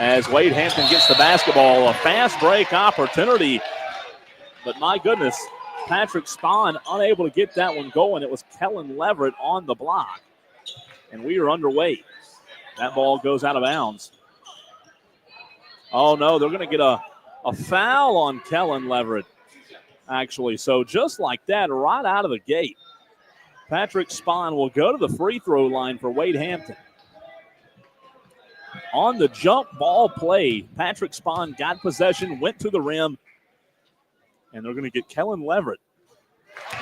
as Wade Hampton gets the basketball. A fast break opportunity, but my goodness, Patrick Spahn unable to get that one going. It was Kellen Leverett on the block, and we are underway. That ball goes out of bounds. Oh, no, they're going to get a foul on Kellen Leverett, actually. So just like that, right out of the gate, Patrick Spahn will go to the free throw line for Wade Hampton. On the jump ball play, Patrick Spahn got possession, went to the rim, and they're going to get Kellen Leverett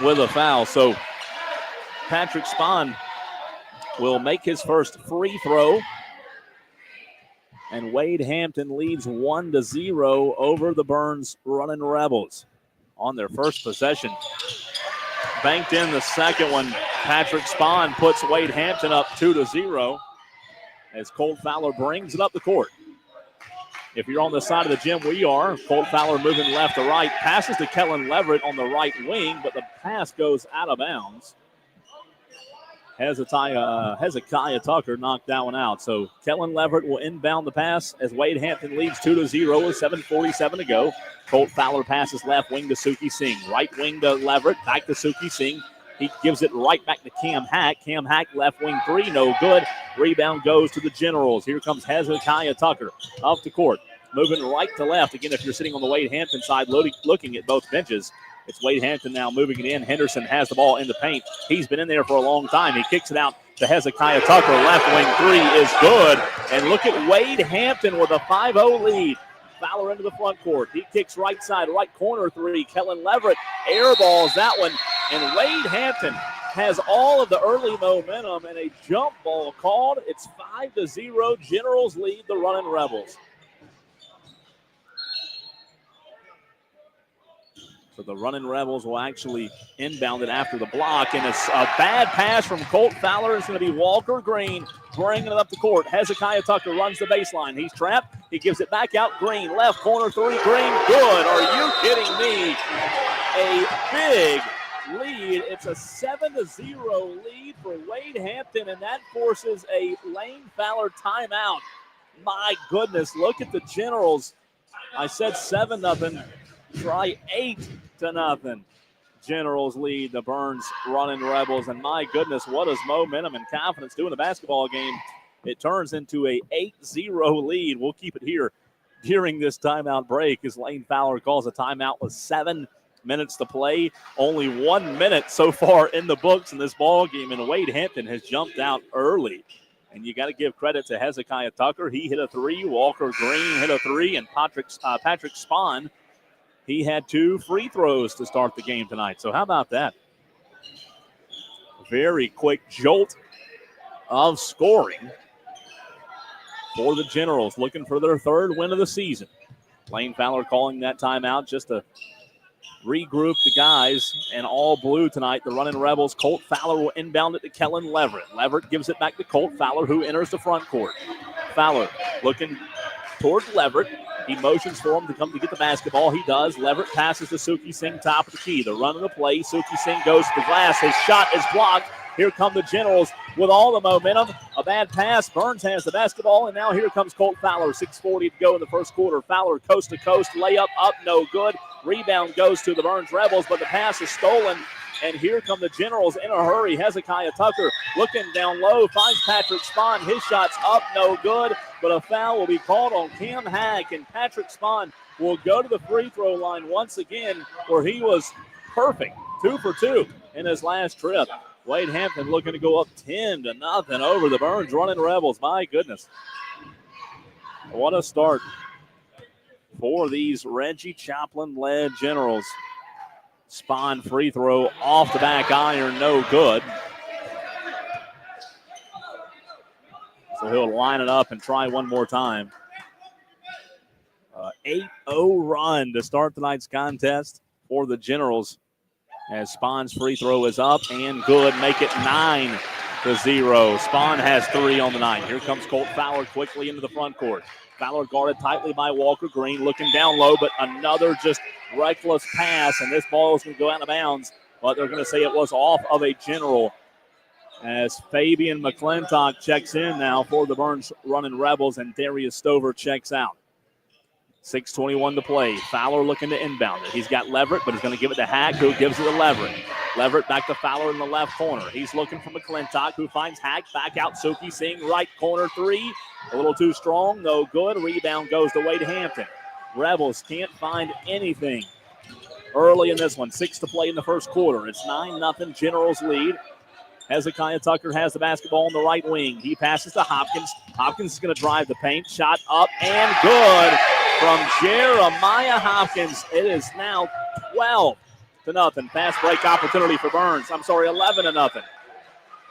with a foul. So Patrick Spahn will make his first free throw, and Wade Hampton leads 1-0 over the Byrnes Runnin Rebels on their first possession. Banked in the second one. Patrick Spahn puts Wade Hampton up 2-0 as Colt Fowler brings it up the court. If you're on the side of the gym, we are. Colt Fowler moving left to right. Passes to Kellen Leverett on the right wing, but the pass goes out of bounds. Hezekiah Tucker knocked that one out. So Kellen Leverett will inbound the pass as Wade Hampton leads 2-0 with 7:47 to go. Colt Fowler passes left wing to Suki Singh. Right wing to Leverett, back to Suki Singh. He gives it right back to Cam Hack. Cam Hack left wing three, no good. Rebound goes to the Generals. Here comes Hezekiah Tucker up the court. Moving right to left. Again, if you're sitting on the Wade Hampton side, looking at both benches, it's Wade Hampton now moving it in. Henderson has the ball in the paint. He's been in there for a long time. He kicks it out to Hezekiah Tucker. Left wing three is good. And look at Wade Hampton with a 5-0 lead. Fowler into the front court. He kicks right side, right corner three. Kellen Leverett airballs that one. And Wade Hampton has all of the early momentum and a jump ball called. It's 5-0. Generals lead the Runnin' Rebels. So the Runnin' Rebels will actually inbound it after the block. And it's a bad pass from Colt Fowler. It's going to be Walker Green bringing it up the court. Hezekiah Tucker runs the baseline. He's trapped. He gives it back out. Green, left corner three. Green, good. Are you kidding me? A big lead. It's a 7-0 lead for Wade Hampton, and that forces a Lane Fowler timeout. My goodness, look at the Generals. I said 7-0. Try 8-0. Generals lead the Byrnes Runnin' Rebels, and my goodness, what does momentum and confidence do in the basketball game? It turns into a 8-0 lead. We'll keep it here during this timeout break as Lane Fowler calls a timeout with 7 minutes to play. Only 1 minute so far in the books in this ball game, and Wade Hampton has jumped out early. And you got to give credit to Hezekiah Tucker. He hit a three. Walker Green hit a three, and Patrick Spahn, he had 2 free throws to start the game tonight. So how about that? Very quick jolt of scoring for the Generals, looking for their 3rd win of the season. Lane Fowler calling that timeout just to regroup the guys, and all blue tonight, the Runnin' Rebels. Colt Fowler will inbound it to Kellen Leverett. Leverett gives it back to Colt Fowler, who enters the front court. Fowler looking toward Leverett. He motions for him to come to get the basketball. He does. Leverett passes to Suki Singh, top of the key. The run of the play. Suki Singh goes to the glass. His shot is blocked. Here come the Generals with all the momentum. A bad pass. Byrnes has the basketball, and now here comes Colt Fowler. 6:40 to go in the first quarter. Fowler coast to coast. Layup up, no good. Rebound goes to the Byrnes Rebels, but the pass is stolen. And here come the Generals in a hurry. Hezekiah Tucker looking down low, finds Patrick Spahn. His shot's up, no good, but a foul will be called on Cam Hack, and Patrick Spahn will go to the free throw line once again, where he was perfect, 2 for 2 in his last trip. Wade Hampton looking to go up 10-0 over the Byrnes Runnin' Rebels. My goodness. What a start for these Reggie Chaplin-led Generals. Spahn free throw off the back iron, no good. So he'll line it up and try one more time. 8-0 run to start tonight's contest for the Generals, as Spahn's free throw is up and good. Make it 9-0. Spahn has 3 on the night. Here comes Colt Fowler quickly into the front court. Fowler guarded tightly by Walker Green, looking down low, but another just reckless pass, and this ball is going to go out of bounds, but they're going to say it was off of a General. as Fabian McClintock checks in now for the Byrnes Runnin Rebels, and Darius Stover checks out. 6:21 to play. Fowler looking to inbound it. He's got Leverett, but he's going to give it to Hack, who gives it to Leverett. Leverett back to Fowler in the left corner. He's looking for McClintock, who finds Hack. Back out Suki Singh, right corner three. A little too strong, no good. Rebound goes to Wade Hampton. Rebels can't find anything early in this one. 6 to play in the first quarter. It's 9-0 Generals lead. Hezekiah Tucker has the basketball on the right wing. He passes to Hopkins. Hopkins is going to drive the paint. Shot up and good from Jeremiah Hopkins. It is now 12-0. Fast break opportunity for Byrnes. 11-0.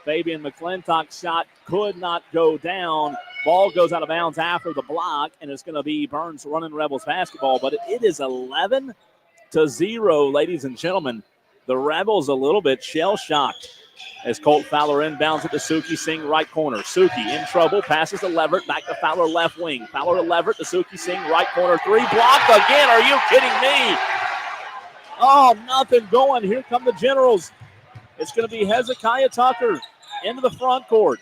Fabian McClintock's shot could not go down. Ball goes out of bounds after the block, and it's going to be Byrnes Runnin Rebels basketball. But it is 11-0, ladies and gentlemen. The Rebels a little bit shell-shocked as Colt Fowler inbounds it to Suki Singh, right corner. Suki in trouble, passes to Leverett, back to Fowler left wing. Fowler to Leverett to Suki Singh, right corner three. Blocked again, are you kidding me? Oh, nothing going. Here come the Generals. It's going to be Hezekiah Tucker into the front court.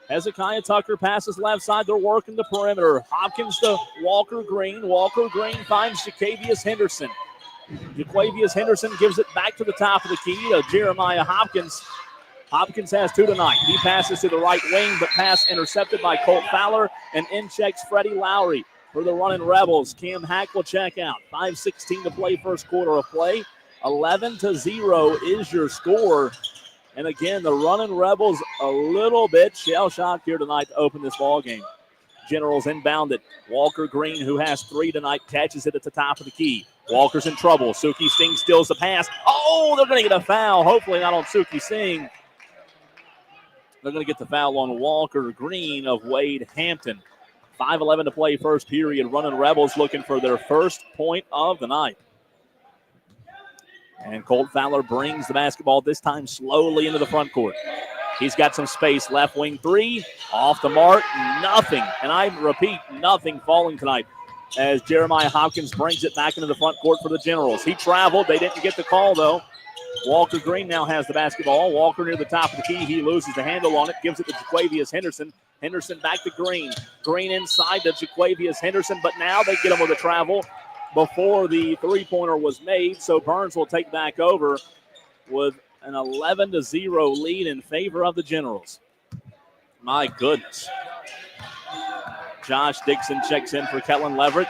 Hezekiah Tucker passes left side. They're working the perimeter. Hopkins to Walker Green. Walker Green finds Jaquavius Henderson. Jaquavius Henderson gives it back to the top of the key to Jeremiah Hopkins. Hopkins has two tonight. He passes to the right wing, but pass intercepted by Colt Fowler, and in checks Freddie Lowry for the Runnin Rebels. Cam Hack will check out. 5:16 to play, first quarter of play. 11-0 is your score. And again, the Runnin Rebels a little bit shell-shocked here tonight to open this ball game. Generals inbound it. Walker Green, who has three tonight, catches it at the top of the key. Walker's in trouble. Suki Singh steals the pass. Oh, they're going to get a foul. Hopefully not on Suki Singh. They're going to get the foul on Walker Green of Wade Hampton. 5:11 to play, first period. Runnin Rebels looking for their first point of the night. And Colt Fowler brings the basketball this time slowly into the front court. He's got some space. Left wing three. Off the mark. Nothing. And I repeat, nothing falling tonight as Jeremiah Hopkins brings it back into the front court for the Generals. He traveled. They didn't get the call, though. Walker Green now has the basketball. Walker near the top of the key. He loses the handle on it. Gives it to Jaquavius Henderson. Henderson back to Green. Green inside to Jaquavius Henderson. But now they get him with a travel before the three-pointer was made. So Byrnes will take back over with an 11-0 lead in favor of the Generals. My goodness. Josh Dixon checks in for Kellen Leverett.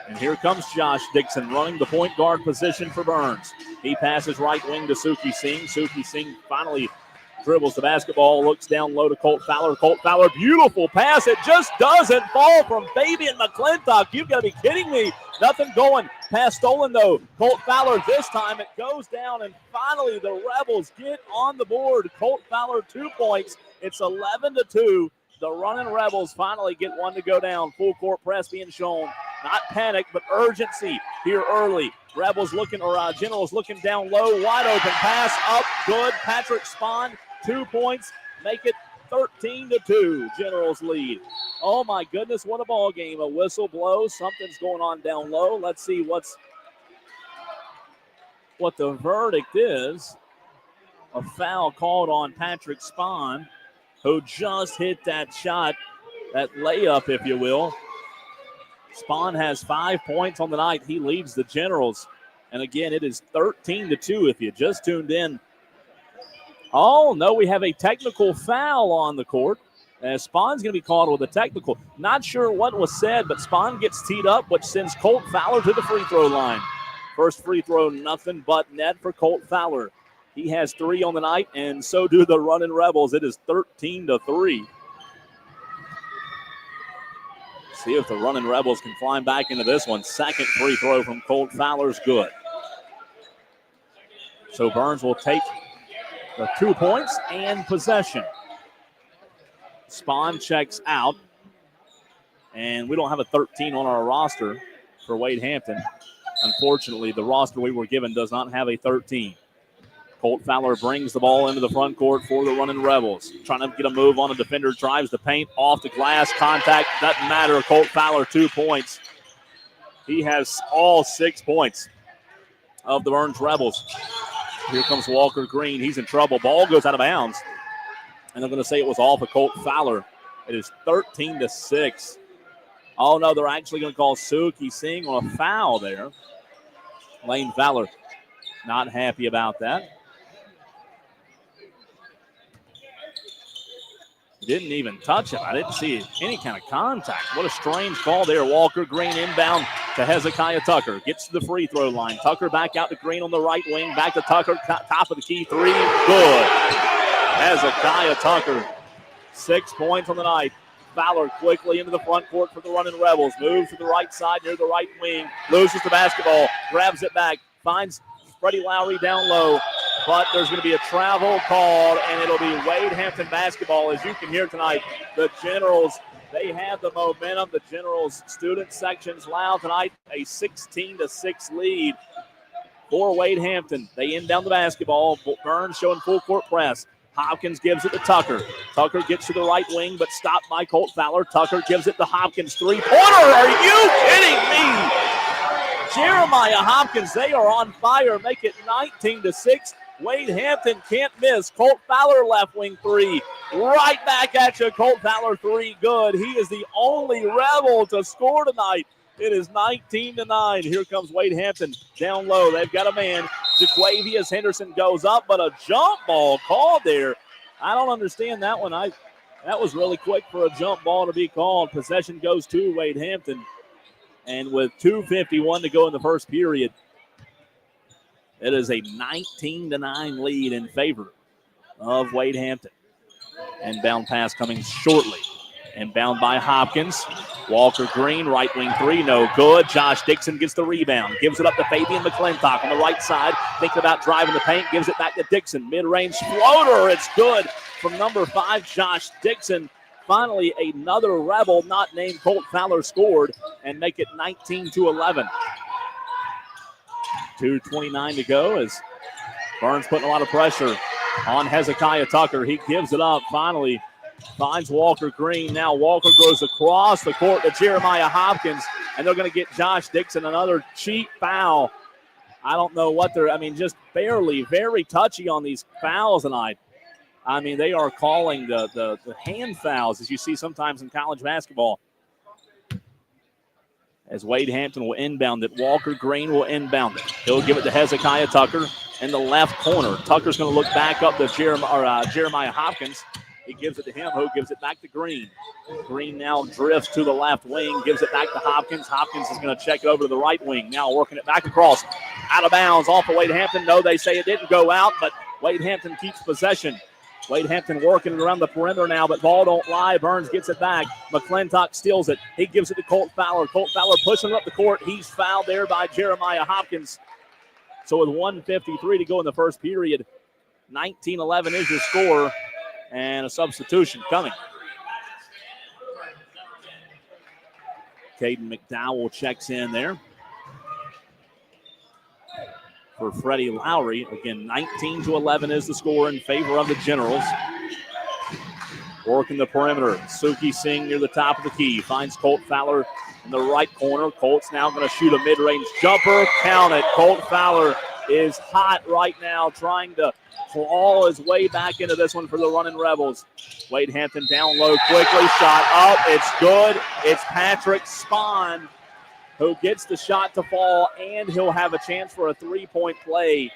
And here comes Josh Dixon running the point guard position for Byrnes. He passes right wing to Suki Singh. Suki Singh finally dribbles the basketball, looks down low to Colt Fowler. Colt Fowler, beautiful pass. It just doesn't fall from Fabian McClintock. You've got to be kidding me. Nothing going. Pass stolen, though. Colt Fowler this time. It goes down, and finally the Rebels get on the board. Colt Fowler, 2 points. It's 11-2. The Runnin Rebels finally get one to go down. Full court press being shown. Not panic, but urgency here early. Rebels looking, or Generals looking down low. Wide open pass up. Good. Patrick Spahn, 2 points. Make it 13-2. Generals lead. Oh, my goodness, what a ball game. A whistle blows. Something's going on down low. Let's see what the verdict is. A foul called on Patrick Spahn, who just hit that shot, that layup, if you will. Spahn has 5 points on the night. He leads the Generals. And again, it is 13-2 if you just tuned in. Oh, no, we have a technical foul on the court. Spahn's going to be called with a technical. Not sure what was said, but Spahn gets teed up, which sends Colt Fowler to the free throw line. First free throw, nothing but net for Colt Fowler. He has 3 on the night, and so do the Runnin Rebels. It is 13-3. See if the Runnin Rebels can climb back into this one. Second free throw from Colt Fowler's good. So Byrnes will take the 2 points and possession. Spahn checks out. And we don't have a 13 on our roster for Wade Hampton. Unfortunately, the roster we were given does not have a 13. Colt Fowler brings the ball into the front court for the Runnin Rebels. Trying to get a move on a defender, drives the paint, off the glass, contact, doesn't matter. Colt Fowler, 2 points. He has all 6 points of the Byrnes Rebels. Here comes Walker Green. He's in trouble. Ball goes out of bounds. And they're going to say it was off of Colt Fowler. It is 13-6. Oh, no, they're actually going to call Suki Singh on a foul there. Lane Fowler not happy about that. Didn't even touch him. I didn't see any kind of contact. What a strange call there. Walker Green inbound to Hezekiah Tucker. Gets to the free throw line. Tucker back out to Green on the right wing. Back to Tucker. Top of the key. Three. Good. Hezekiah Tucker. 6 points on the night. Fowler quickly into the front court for the Runnin' Rebels. Moves to the right side near the right wing. Loses the basketball. Grabs it back. Finds Freddie Lowry down low. But there's going to be a travel called, and it'll be Wade Hampton basketball. As you can hear tonight, the Generals, they have the momentum. The Generals student section's loud tonight. A 16-6 lead for Wade Hampton. They inbound the basketball. Byrnes showing full court press. Hopkins gives it to Tucker. Tucker gets to the right wing, but stopped by Colt Fowler. Tucker gives it to Hopkins. Three-pointer. Are you kidding me? Jeremiah Hopkins, they are on fire. Make it 19-6. Wade Hampton can't miss. Colt Fowler left wing three. Right back at you. Colt Fowler three. Good. He is the only Rebel to score tonight. It is 19-9. Here comes Wade Hampton down low. They've got a man. Jaquavius Henderson goes up, but a jump ball called there. I don't understand that one. That was really quick for a jump ball to be called. Possession goes to Wade Hampton. And with 2:51 to go in the first period, it is a 19-9 lead in favor of Wade Hampton. Inbound pass coming shortly. Inbound by Hopkins. Walker Green, right wing three, no good. Josh Dixon gets the rebound. Gives it up to Fabian McClintock on the right side. Thinking about driving the paint. Gives it back to Dixon. Mid-range floater. It's good from number 5, Josh Dixon. Finally, another Rebel not named Colt Fowler scored and make it 19-11. 2:29 to go as Byrnes putting a lot of pressure on Hezekiah Tucker. He gives it up. Finally finds Walker Green. Now Walker goes across the court to Jeremiah Hopkins, and they're going to get Josh Dixon another cheap foul. I don't know what just barely, very touchy on these fouls tonight. They are calling the hand fouls, as you see sometimes in college basketball. As Wade Hampton will inbound it, Walker Green will inbound it. He'll give it to Hezekiah Tucker in the left corner. Tucker's going to look back up to Jeremiah Hopkins. He gives it to him, who gives it back to Green. Green now drifts to the left wing, gives it back to Hopkins. Hopkins is going to check it over to the right wing. Now working it back across. Out of bounds off of Wade Hampton. No, they say it didn't go out, but Wade Hampton keeps possession. Wade Hampton working it around the perimeter now, but ball don't lie. Byrnes gets it back. McClintock steals it. He gives it to Colt Fowler. Colt Fowler pushing up the court. He's fouled there by Jeremiah Hopkins. So with 1:53 to go in the first period, 19-11 is your score, and a substitution coming. Caden McDowell checks in there for Freddie Lowry. Again, 19-11 is the score in favor of the Generals. Working the perimeter. Suki Singh near the top of the key. Finds Colt Fowler in the right corner. Colt's now going to shoot a mid-range jumper. Count it. Colt Fowler is hot right now, trying to claw his way back into this one for the Runnin' Rebels. Wade Hampton down low quickly. Shot up. It's good. It's Patrick Spahn who gets the shot to fall, and he'll have a chance for a three-point play.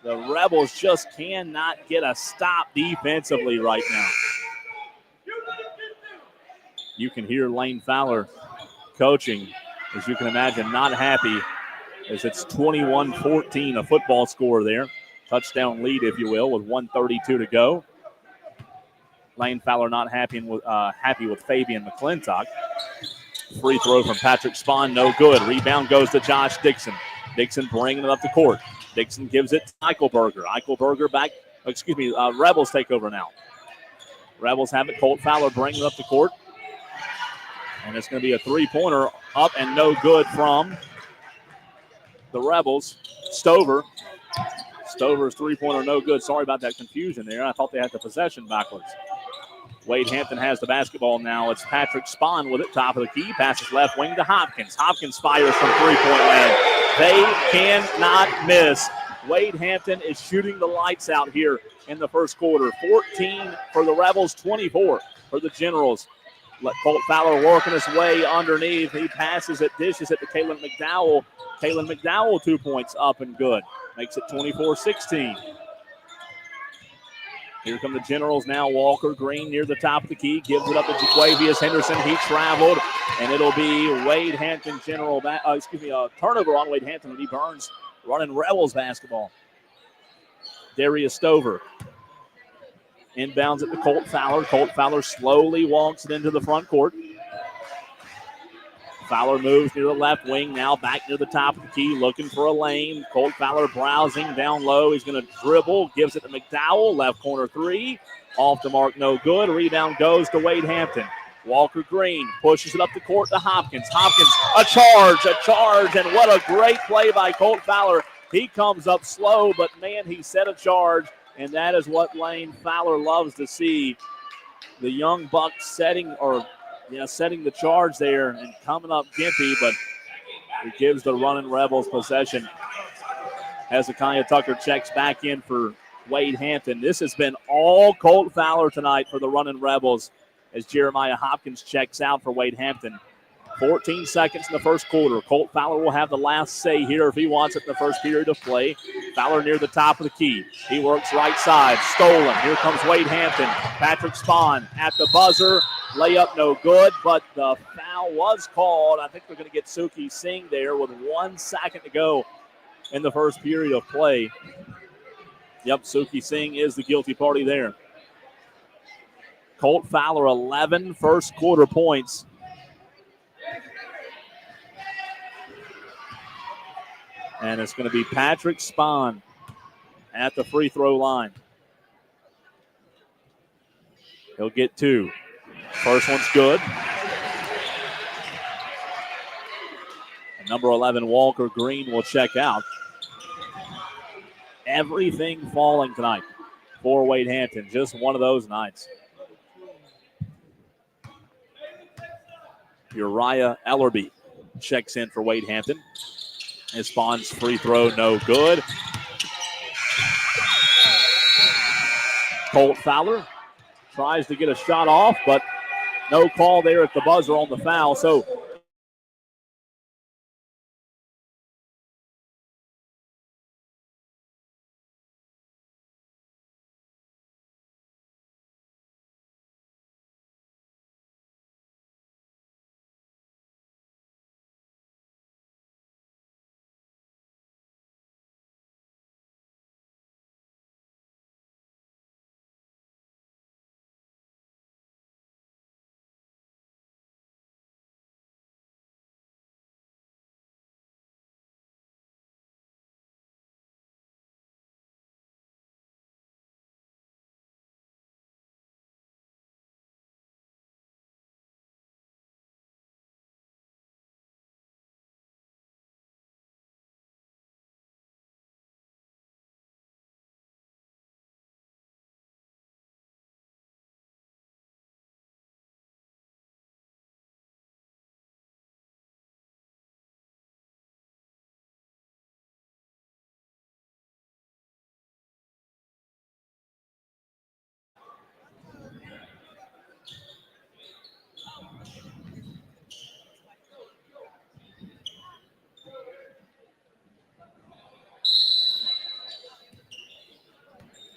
The Rebels just cannot get a stop defensively right now. You can hear Lane Fowler coaching, as you can imagine, not happy, as it's 21-14, a football score there. Touchdown lead, if you will, with 1:32 to go. Lane Fowler not happy with Fabian McClintock. Free throw from Patrick Spahn, no good. Rebound goes to Josh Dixon. Dixon bringing it up the court. Dixon gives it to Eichelberger. Eichelberger back, Rebels take over now. Rebels have it. Colt Fowler bringing it up the court. And it's going to be a three-pointer up and no good from the Rebels. Stover's three-pointer no good. Sorry about that confusion there. I thought they had the possession backwards. Wade Hampton has the basketball now. It's Patrick Spahn with it, top of the key. Passes left wing to Hopkins. Hopkins fires from three-point land. They cannot miss. Wade Hampton is shooting the lights out here in the first quarter. 14 for the Rebels, 24 for the Generals. Let Colt Fowler working his way underneath. He passes it, dishes it to Kaylin McDowell. Kaylin McDowell 2 points up and good. Makes it 24-16. Here come the Generals now. Walker Green near the top of the key. Gives it up to Jaquavius Henderson. He traveled, and it'll be Wade Hampton General. Turnover on Wade Hampton. It'll be Byrnes running Rebels basketball. Darius Stover inbounds it to Colt Fowler. Colt Fowler slowly walks it into the front court. Fowler moves near the left wing, now back near the top of the key, looking for a lane. Colt Fowler browsing down low. He's going to dribble, gives it to McDowell, left corner three. Off the mark, no good. Rebound goes to Wade Hampton. Walker Green pushes it up the court to Hopkins. Hopkins, a charge, and what a great play by Colt Fowler. He comes up slow, but man, he set a charge, and that is what Lane Fowler loves to see. The young buck setting the charge there and coming up gimpy, but it gives the Runnin Rebels possession. Hezekiah Tucker checks back in for Wade Hampton. This has been all Colt Fowler tonight for the Runnin Rebels as Jeremiah Hopkins checks out for Wade Hampton. 14 seconds in the first quarter. Colt Fowler will have the last say here if he wants it in the first period of play. Fowler near the top of the key. He works right side. Stolen. Here comes Wade Hampton. Patrick Spahn at the buzzer. Layup no good, but the foul was called. I think they're going to get Suki Singh there with 1 second to go in the first period of play. Yep, Suki Singh is the guilty party there. Colt Fowler, 11 first quarter points. And it's going to be Patrick Spahn at the free throw line. He'll get 2. First one's good. And number 11, Walker Green, will check out. Everything falling tonight for Wade Hampton. Just one of those nights. Uriah Ellerby checks in for Wade Hampton. His Spawn's free throw, no good. Colt Fowler tries to get a shot off, but no call there at the buzzer on the foul. So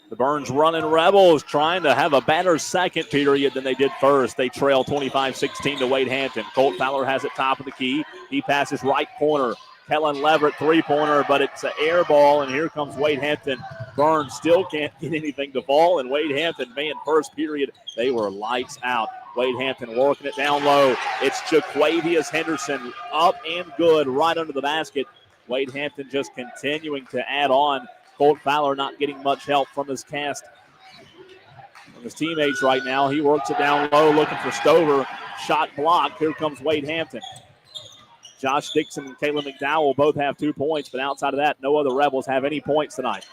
the Byrnes Runnin Rebels trying to have a better second period than they did first. They trail 25-16 to Wade Hampton. Colt Fowler has it top of the key. He passes right corner. Kellen Leverett three-pointer, but it's an air ball, and here comes Wade Hampton. Byrnes still can't get anything to fall, and Wade Hampton, man, first period, they were lights out. Wade Hampton working it down low. It's Jaquavius Henderson up and good right under the basket. Wade Hampton just continuing to add on. Colt Fowler not getting much help from his cast, from his teammates right now. He works it down low, looking for Stover. Shot blocked. Here comes Wade Hampton. Josh Dixon and Caleb McDowell both have 2 points, but outside of that, no other Rebels have any points tonight.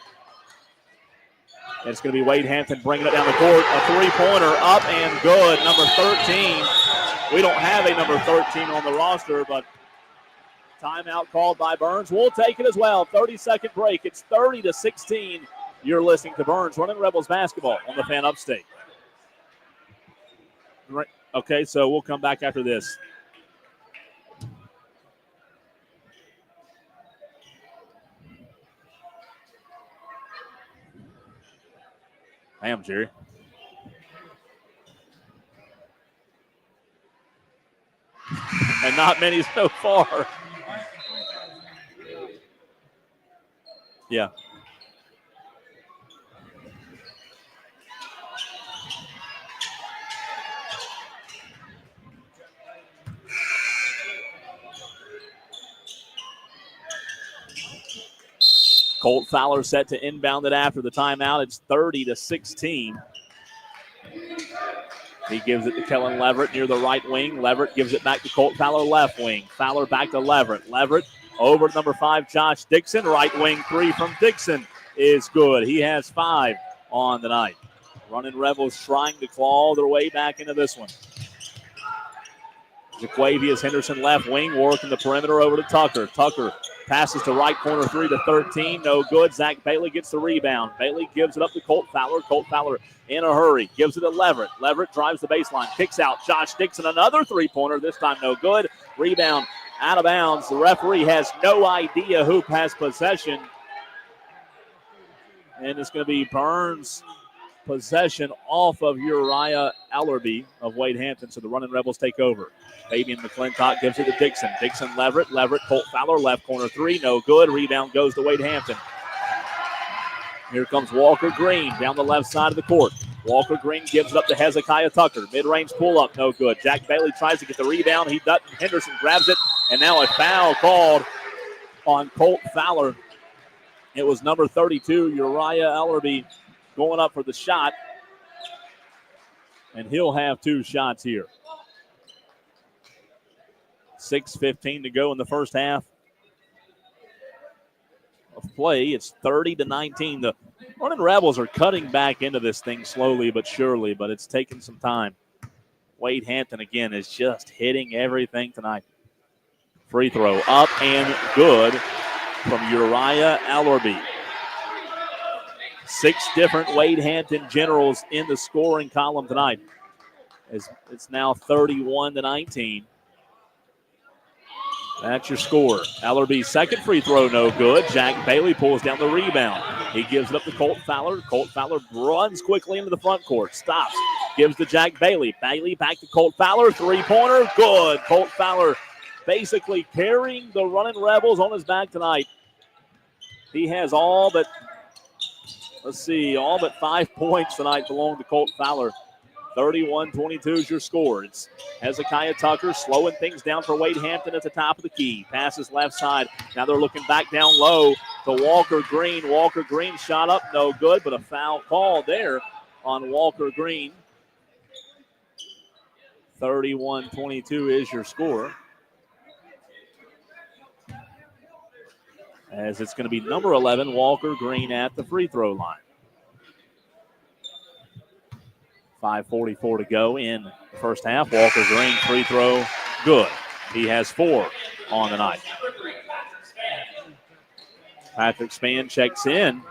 And it's going to be Wade Hampton bringing it down the court. A three-pointer up and good. Number 13. We don't have a number 13 on the roster, but Timeout called by Byrnes. We'll take it as well. 30-second break. It's 30-16. You're listening to Byrnes Runnin' Rebels basketball on the Fan Upstate. Right. Okay, so we'll come back after this. Damn, Jerry. And not many so far. Yeah. Colt Fowler set to inbound it after the timeout. It's 30-16. He gives it to Kellen Leverett near the right wing. Leverett gives it back to Colt Fowler, left wing. Fowler back to Leverett. Leverett over to number 5, Josh Dixon. Right wing three from Dixon is good. He has 5 on the night. Runnin' Rebels trying to claw their way back into this one. Jaquavius Henderson left wing, working the perimeter over to Tucker. Tucker passes to right corner 3 to 13. No good. Zach Bailey gets the rebound. Bailey gives it up to Colt Fowler. Colt Fowler in a hurry. Gives it to Leverett. Leverett drives the baseline. Kicks out. Josh Dixon, another three-pointer. This time no good. Rebound out of bounds. The referee has no idea who has possession. And it's going to be Byrnes possession off of Uriah Ellerby of Wade Hampton. So the Runnin' Rebels take over. Fabian McClintock gives it to Dixon. Dixon, Leverett. Leverett, Colt Fowler, left corner 3. No good. Rebound goes to Wade Hampton. Here comes Walker Green down the left side of the court. Walker Green gives it up to Hezekiah Tucker. Mid-range pull-up, no good. Jack Bailey tries to get the rebound. He doesn't. Henderson grabs it, and now a foul called on Colt Fowler. It was number 32, Uriah Ellerby, going up for the shot, and he'll have 2 shots here. 6:15 to go in the first half of play. It's 30-19. The Runnin' Rebels are cutting back into this thing slowly but surely, but it's taking some time. Wade Hampton, again, is just hitting everything tonight. Free throw up and good from Uriah Ellerby. 6 different Wade Hampton Generals in the scoring column tonight. It's now 31-19. That's your score. Ellerby's second free throw, no good. Jack Bailey pulls down the rebound. He gives it up to Colt Fowler. Colt Fowler runs quickly into the front court. Stops. Gives to Jack Bailey. Bailey back to Colt Fowler. Three-pointer, good. Colt Fowler basically carrying the Runnin' Rebels on his back tonight. He has all but 5 points tonight belong to Colt Fowler. 31-22 is your score. It's Hezekiah Tucker slowing things down for Wade Hampton at the top of the key. Passes left side. Now they're looking back down low to Walker Green. Walker Green shot up, no good, but a foul call there on Walker Green. 31-22 is your score. As it's going to be number 11, Walker Green at the free throw line. 5:44 to go in the first half. Walker Green free throw, good. He has 4 on the night. Patrick Spann checks in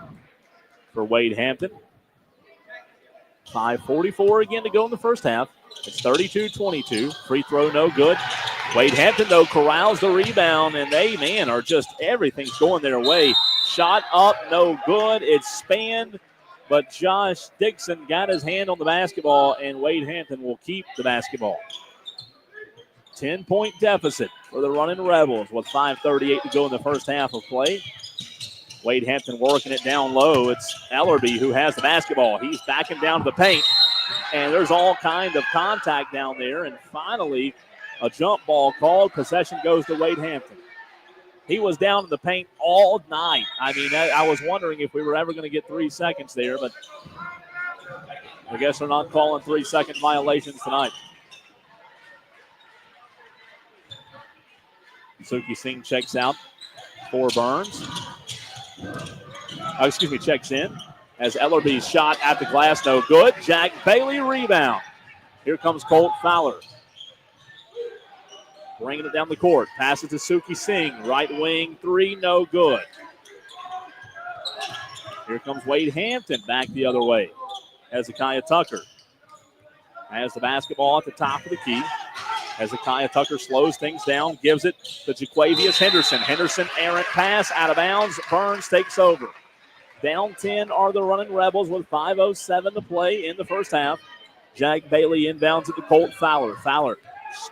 for Wade Hampton. 5:44 again to go in the first half. It's 32-22. Free throw, no good. Wade Hampton, though, corrals the rebound, and they, are just everything's going their way. Shot up, no good. It's Spann, but Josh Dixon got his hand on the basketball, and Wade Hampton will keep the basketball. 10-point deficit for the Runnin' Rebels with 5:38 to go in the first half of play. Wade Hampton working it down low. It's Ellerby who has the basketball. He's backing down to the paint, and there's all kind of contact down there. And finally, a jump ball called. Possession goes to Wade Hampton. He was down in the paint all night. I was wondering if we were ever going to get 3 seconds there, but I guess they're not calling 3-second violations tonight. Suki Singh checks out for Byrnes. Checks in as Ellerby's shot at the glass, no good. Jack Bailey rebound. Here comes Colt Fowler. Bringing it down the court. Passes to Suki Singh. Right wing three, no good. Here comes Wade Hampton back the other way. Hezekiah Tucker has the basketball at the top of the key. Hezekiah Tucker slows things down, gives it to Jaquavius Henderson. Henderson, errant pass, out of bounds. Byrnes takes over. Down 10 are the Runnin' Rebels with 5:07 to play in the first half. Jack Bailey inbounds it to Colt Fowler. Fowler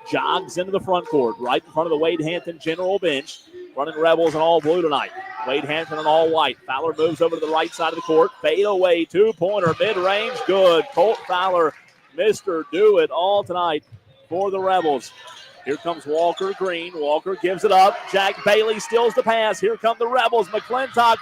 jogs into the front court, right in front of the Wade Hampton general bench. Runnin' Rebels in all blue tonight. Wade Hampton in all white. Fowler moves over to the right side of the court. Fade away, two-pointer, mid-range, good. Colt Fowler, Mr. Do It All tonight for the Rebels. Here comes Walker Green. Walker gives it up. Jack Bailey steals the pass. Here come the Rebels. McClintock,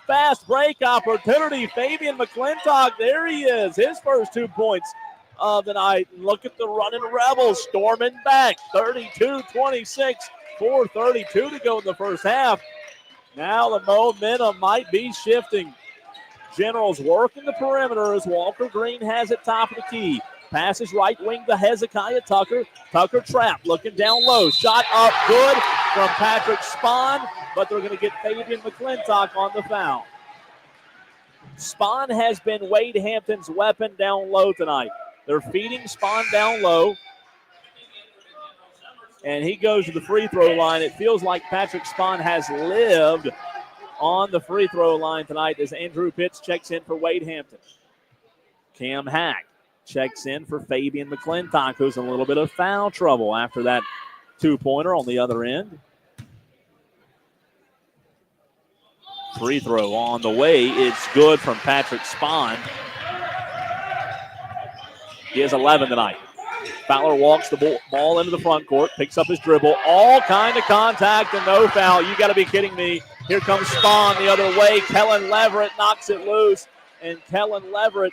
fast break opportunity. Fabian McClintock, there he is. His first 2 points of the night. Look at the Runnin' Rebels storming back. 32-26, 4:32 to go in the first half. Now the momentum might be shifting. Generals working the perimeter as Walker Green has it top of the key. Passes right wing to Hezekiah Tucker. Tucker trapped, looking down low. Shot up good from Patrick Spahn, but they're going to get Fabian McClintock on the foul. Spahn has been Wade Hampton's weapon down low tonight. They're feeding Spahn down low, and he goes to the free throw line. It feels like Patrick Spahn has lived on the free throw line tonight as Andrew Pitts checks in for Wade Hampton. Cam Hack checks in for Fabian McClintock, who's in a little bit of foul trouble after that two-pointer on the other end. Free throw on the way. It's good from Patrick Spahn. He has 11 tonight. Fowler walks the ball into the front court, picks up his dribble. All kind of contact and no foul. You got to be kidding me. Here comes Spahn the other way. Kellen Leverett knocks it loose, and Kellen Leverett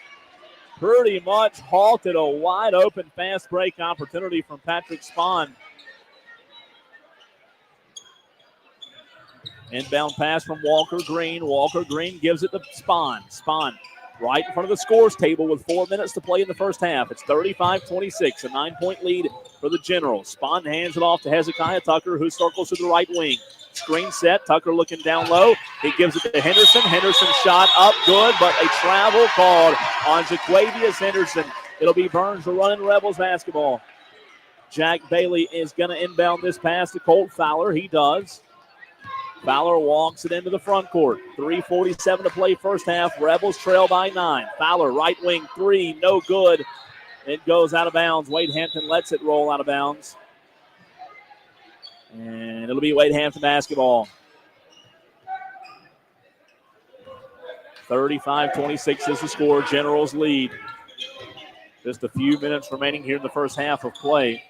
pretty much halted a wide open fast break opportunity from Patrick Spahn. Inbound pass from Walker Green. Walker Green gives it to Spahn. Spahn right in front of the scores table with 4 minutes to play in the first half. It's 35-26, a 9-point lead for the Generals. Spahn hands it off to Hezekiah Tucker, who circles to the right wing. Screen set, Tucker looking down low. He gives it to Henderson. Henderson shot up good, but a travel called on Jaquavius Henderson. It'll be Byrnes, the Runnin' Rebels basketball. Jack Bailey is going to inbound this pass to Colt Fowler. He does. Fowler walks it into the front court. 3:47 to play first half. Rebels trail by 9. Fowler, right wing three, no good. It goes out of bounds. Wade Hampton lets it roll out of bounds. And it'll be Wade Hampton basketball. 35-26 is the score. Generals lead. Just a few minutes remaining here in the first half of play.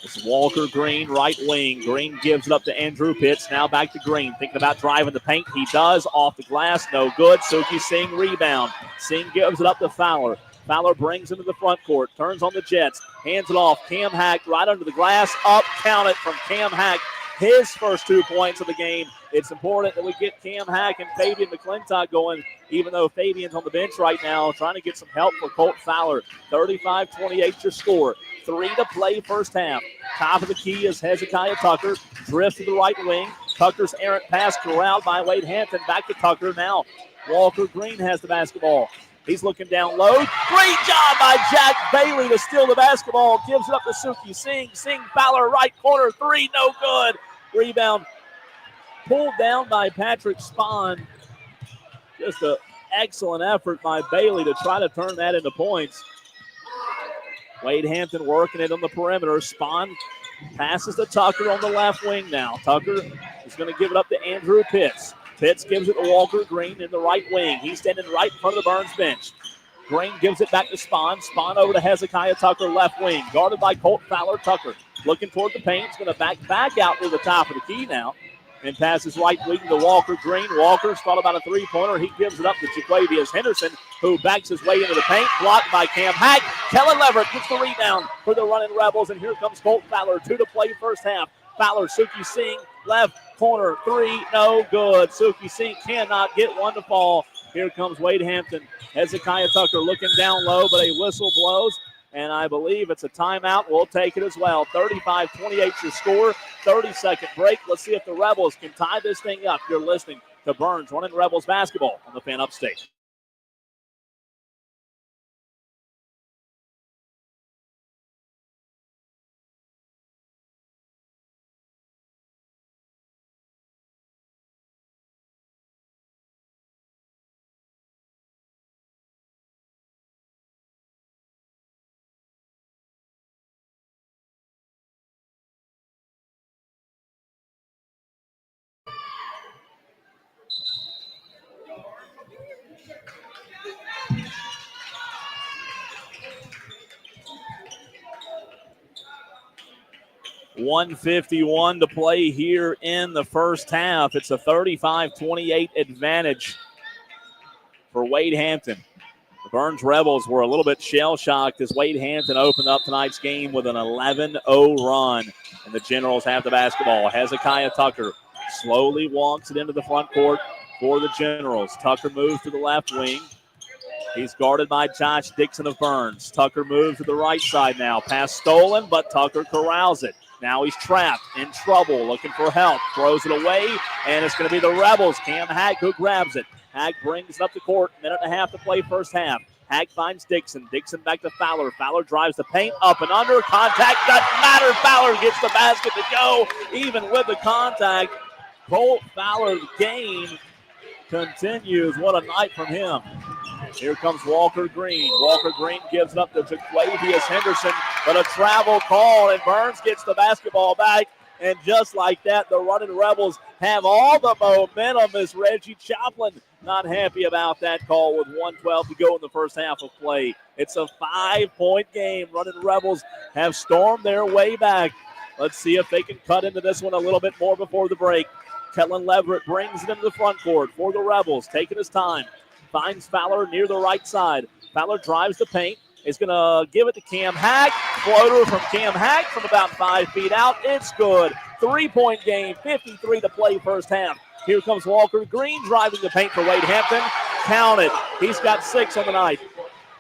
It's Walker Green, right wing. Green gives it up to Andrew Pitts. Now back to Green. Thinking about driving the paint. He does. Off the glass. No good. Suki Singh rebound. Singh gives it up to Fowler. Fowler brings him to the front court. Turns on the Jets. Hands it off. Cam Hack right under the glass. Up. Count it from Cam Hack. His first 2 points of the game. It's important that we get Cam Hack and Fabian McClintock going, even though Fabian's on the bench right now, trying to get some help for Colt Fowler. 35-28 your score. 3 to play first half. Top of the key is Hezekiah Tucker. Drifts to the right wing. Tucker's errant pass corralled by Wade Hampton. Back to Tucker now. Walker Green has the basketball. He's looking down low. Great job by Jack Bailey to steal the basketball. Gives it up to Suki Singh. Singh Fowler, right corner, three, no good. Rebound pulled down by Patrick Spahn. Just an excellent effort by Bailey to try to turn that into points. Wade Hampton working it on the perimeter. Spahn passes to Tucker on the left wing now. Tucker is going to give it up to Andrew Pitts. Pitts gives it to Walker Green in the right wing. He's standing right in front of the Byrnes bench. Green gives it back to Spahn. Spahn over to Hezekiah Tucker, left wing. Guarded by Colt Fowler. Tucker looking toward the paint. He's going to back out to the top of the key now. And passes right wing to Walker Green. Walker's thought about a three-pointer. He gives it up to Jaquavius Henderson, who backs his way into the paint. Blocked by Cam Hack. Kellen Leverett gets the rebound for the Runnin' Rebels. And here comes Colt Fowler. 2 to play first half. Fowler, Suki Singh, left corner, three, no good. Suki Singh cannot get one to fall. Here comes Wade Hampton. Hezekiah Tucker looking down low, but a whistle blows. and I believe it's a timeout. We'll take it as well. 35-28 your score, 30-second break. Let's see if the Rebels can tie this thing up. You're listening to Byrnes Runnin Rebels basketball on the Fan Upstate. .151 to play here in the first half. It's a 35-28 advantage for Wade Hampton. The Byrnes Rebels were a little bit shell-shocked as Wade Hampton opened up tonight's game with an 11-0 run. And the Generals have the basketball. Hezekiah Tucker slowly walks it into the front court for the Generals. Tucker moves to the left wing. He's guarded by Josh Dixon of Byrnes. Tucker moves to the right side now. Pass stolen, but Tucker corrals it. Now he's trapped, in trouble, looking for help. Throws it away, and it's going to be the Rebels. Cam Hack who grabs it. Hack brings it up the court. Minute and a half to play first half. Hack finds Dixon. Dixon back to Fowler. Fowler drives the paint, up and under. Contact doesn't matter. Fowler gets the basket to go. Even with the contact, Colt Fowler's game continues. What a night from him. Here comes Walker Green. Walker Green gives it up to Jaquavius Henderson, but a travel call, and Byrnes gets the basketball back. And just like that, the Runnin Rebels have all the momentum as Reggie Chaplin not happy about that call with 1:12 to go in the first half of play. It's a 5-point game. Runnin Rebels have stormed their way back. Let's see if they can cut into this one a little bit more before the break. Kellen Leverett brings it into the front court for the Rebels, taking his time. Finds Fowler near the right side. Fowler drives the paint. Is going to give it to Cam Hack. Floater from Cam Hack from about 5 feet out. It's good. 3-point game. 53 to play first half. Here comes Walker Green driving the paint for Wade Hampton. Count it. He's got 6 on the night.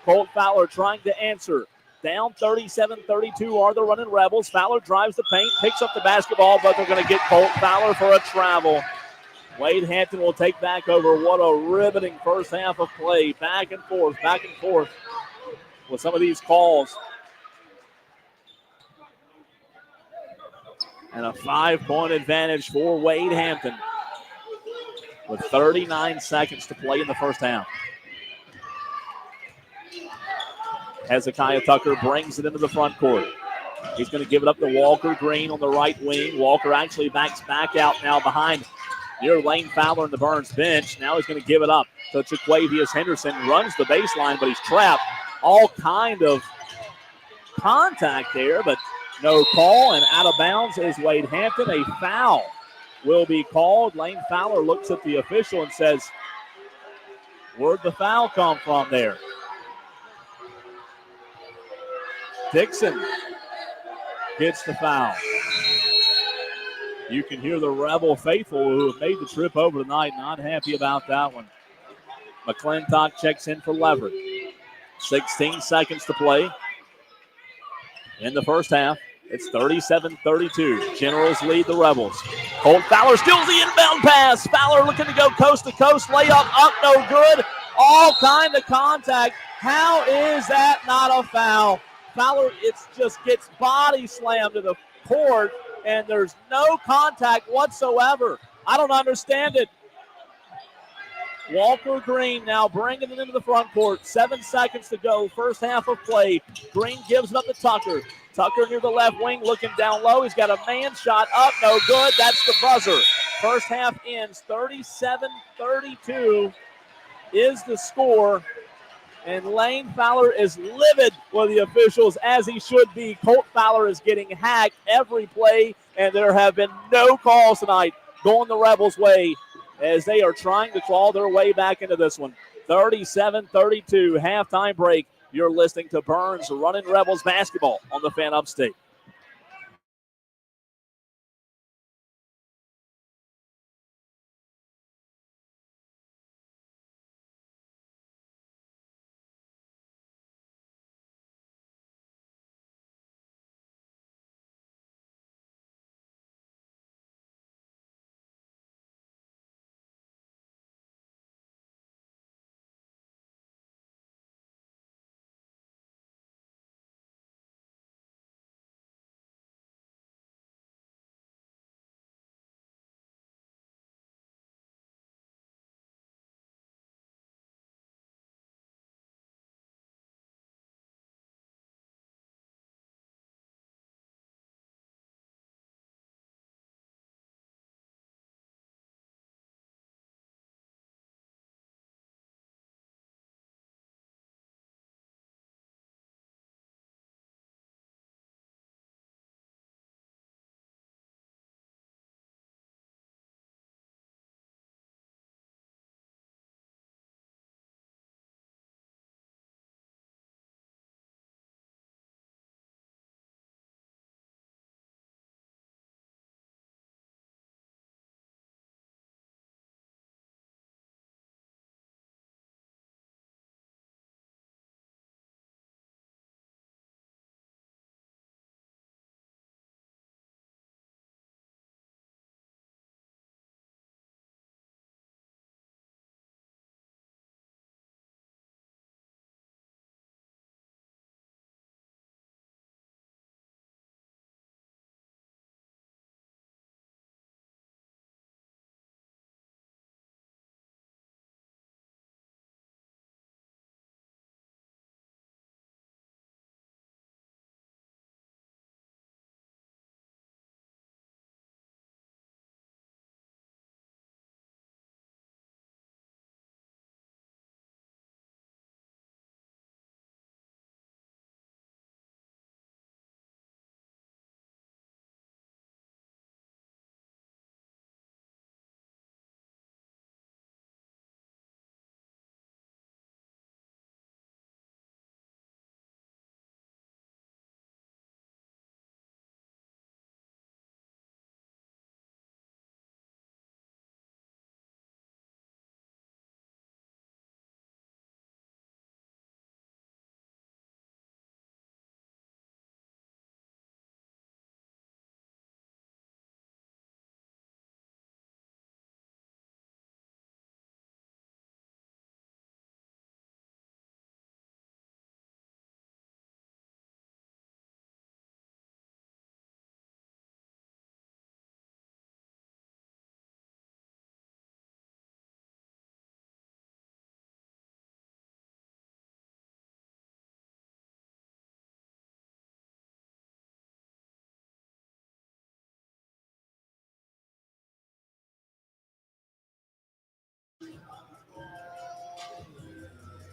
Colt Fowler trying to answer. Down 37-32 are the Runnin Rebels. Fowler drives the paint, picks up the basketball, but they're going to get Colt Fowler for a travel. Wade Hampton will take back over. What a riveting first half of play. Back and forth with some of these calls. And a 5-point advantage for Wade Hampton with 39 seconds to play in the first half. Hezekiah Tucker brings it into the front court. He's going to give it up to Walker Green on the right wing. Walker actually backs back out now behind near Lane Fowler in the Byrnes bench. Now he's going to give it up to Jaquavius Henderson. Runs the baseline, but he's trapped. All kind of contact there, but no call. And out of bounds is Wade Hampton. A foul will be called. Lane Fowler looks at the official and says, where'd the foul come from there? Dixon gets the foul. You can hear the Rebel faithful who have made the trip over tonight not happy about that one. McClintock checks in for Leverett. 16 seconds to play in the first half. It's 37-32. Generals lead the Rebels. Colt Fowler steals the inbound pass. Fowler looking to go coast to coast. Layup up, no good. All kind of contact. How is that not a foul? Fowler, it just gets body slammed to the court, and there's no contact whatsoever. I don't understand it. Walker Green now bringing it into the front court. 7 seconds to go, first half of play. Green gives it up to Tucker. Tucker near the left wing looking down low. He's got a man shot up, no good. That's the buzzer. First half ends 37-32 is the score. And Lane Fowler is livid with the officials, as he should be. Colt Fowler is getting hacked every play, and there have been no calls tonight going the Rebels' way as they are trying to claw their way back into this one. 37-32, halftime break. You're listening to Byrnes Runnin Rebels basketball on the Fan Upstate.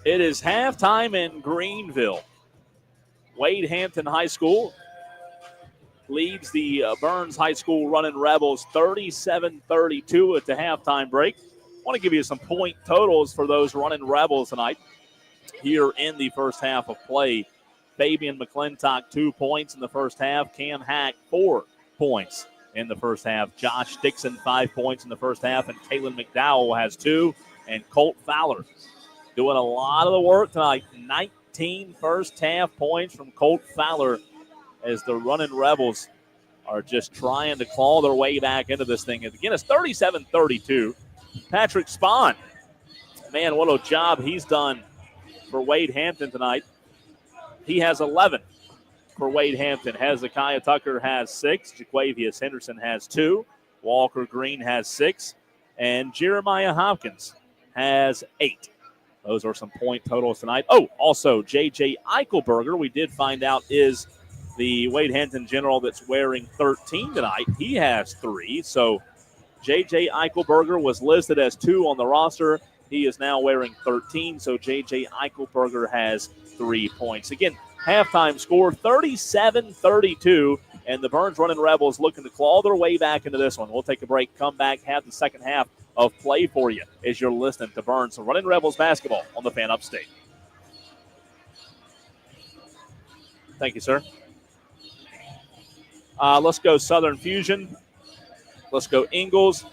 It is halftime in Greenville. Wade Hampton High School leads the Byrnes High School Runnin' Rebels 37-32 at the halftime break. I want to give you some point totals for those Runnin' Rebels tonight here in the first half of play. Fabian McClintock, 2 points in the first half. Cam Hack, 4 points in the first half. Josh Dixon, 5 points in the first half. And Kalen McDowell has 2. And Colt Fowler doing a lot of the work tonight. 19 first half points from Colt Fowler as the Runnin' Rebels are just trying to claw their way back into this thing. And again, it's 37-32. Patrick Spahn, man, what a job he's done for Wade Hampton tonight. He has 11 for Wade Hampton. Hezekiah Tucker has 6. Jaquavius Henderson has 2. Walker Green has 6. And Jeremiah Hopkins has 8. Those are some point totals tonight. Oh, also, J.J. Eichelberger, we did find out, is the Wade Hampton General that's wearing 13 tonight. He has 3. So J.J. Eichelberger was listed as 2 on the roster. He is now wearing 13, so J.J. Eichelberger has 3 points. Again, halftime score 37-32, and the Byrnes Runnin' Rebels looking to claw their way back into this one. We'll take a break, come back, have the second half of play for you as you're listening to Byrnes Runnin' Rebels basketball on the Fan Upstate. Thank you, sir. Let's go Southern Fusion. Let's go Ingles.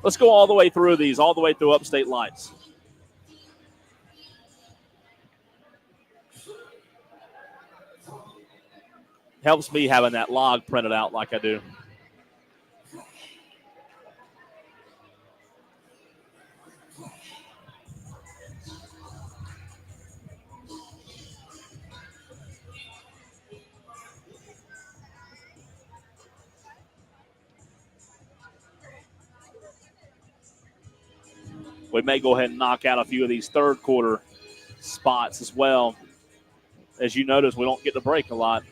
Let's go all the way through these, all the way through Upstate Lights. Helps me having that log printed out like I do. We may go ahead and knock out a few of these third quarter spots as well. As you notice, we don't get to break a lot.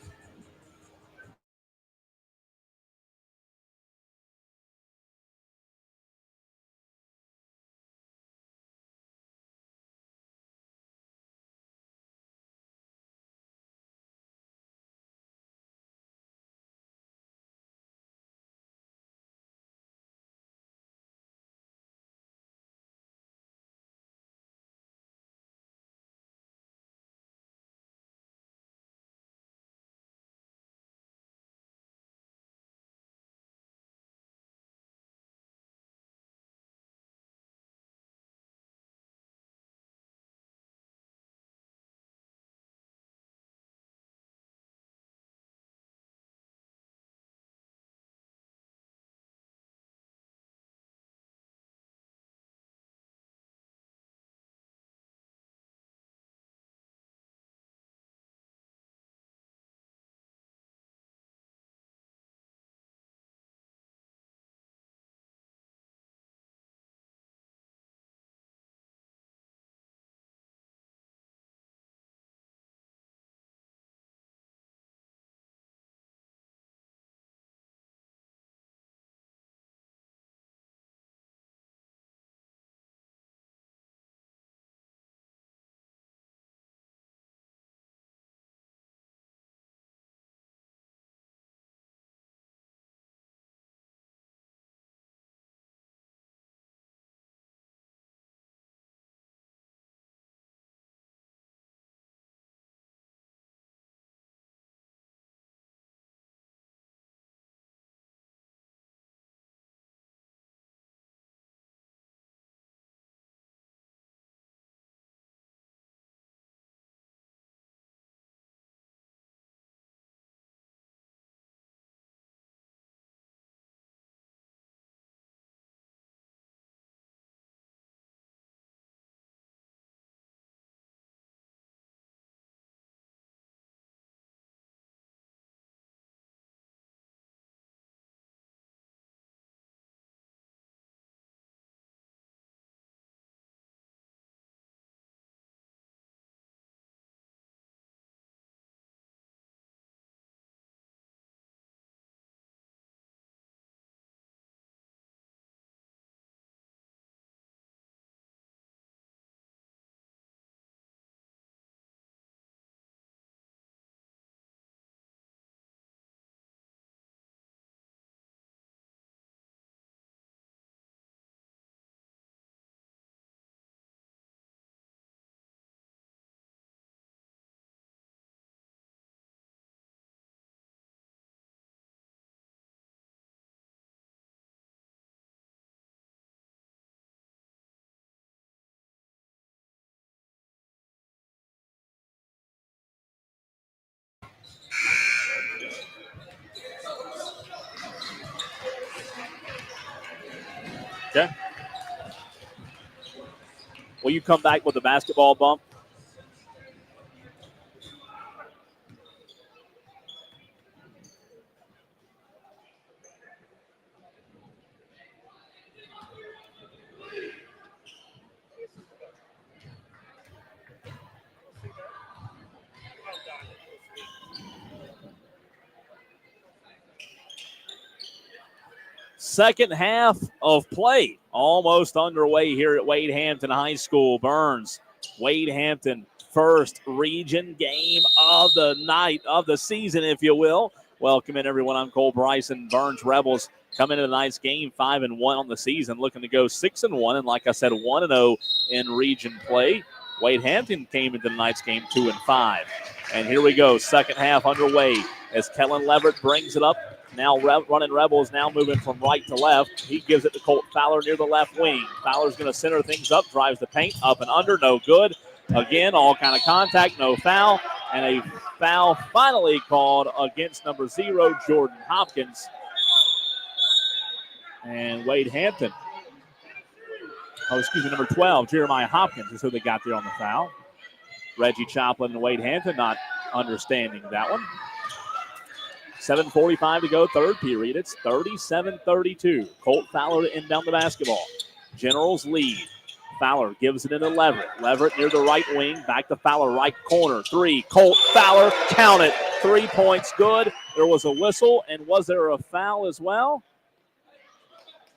Okay. Will you come back with the basketball bump? Second half of play almost underway here at Wade Hampton High School. Byrnes, Wade Hampton, first region game of the night, of the season, if you will. Welcome in, everyone. I'm Cole Bryson. Byrnes Rebels come into tonight's game 5-1 on the season, looking to go 6-1, and like I said, 1-0 in region play. Wade Hampton came into tonight's game 2-5. And here we go, second half underway as Kellen Leverett brings it up. Now Runnin Rebels now moving from right to left. He gives it to Colt Fowler near the left wing. Fowler's going to center things up, drives the paint, up and under, no good. Again, all kind of contact, no foul. And a foul finally called against number 0, Jordan Hopkins. And Wade Hampton. Number 12, Jeremiah Hopkins is who they got there on the foul. Reggie Choplin and Wade Hampton not understanding that one. 7:45 to go, third period. It's 37-32. Colt Fowler to inbound the basketball. Generals lead. Fowler gives it into Leverett. Leverett near the right wing. Back to Fowler, right corner. Three. Colt Fowler, count it. 3 points good. There was a whistle, and was there a foul as well?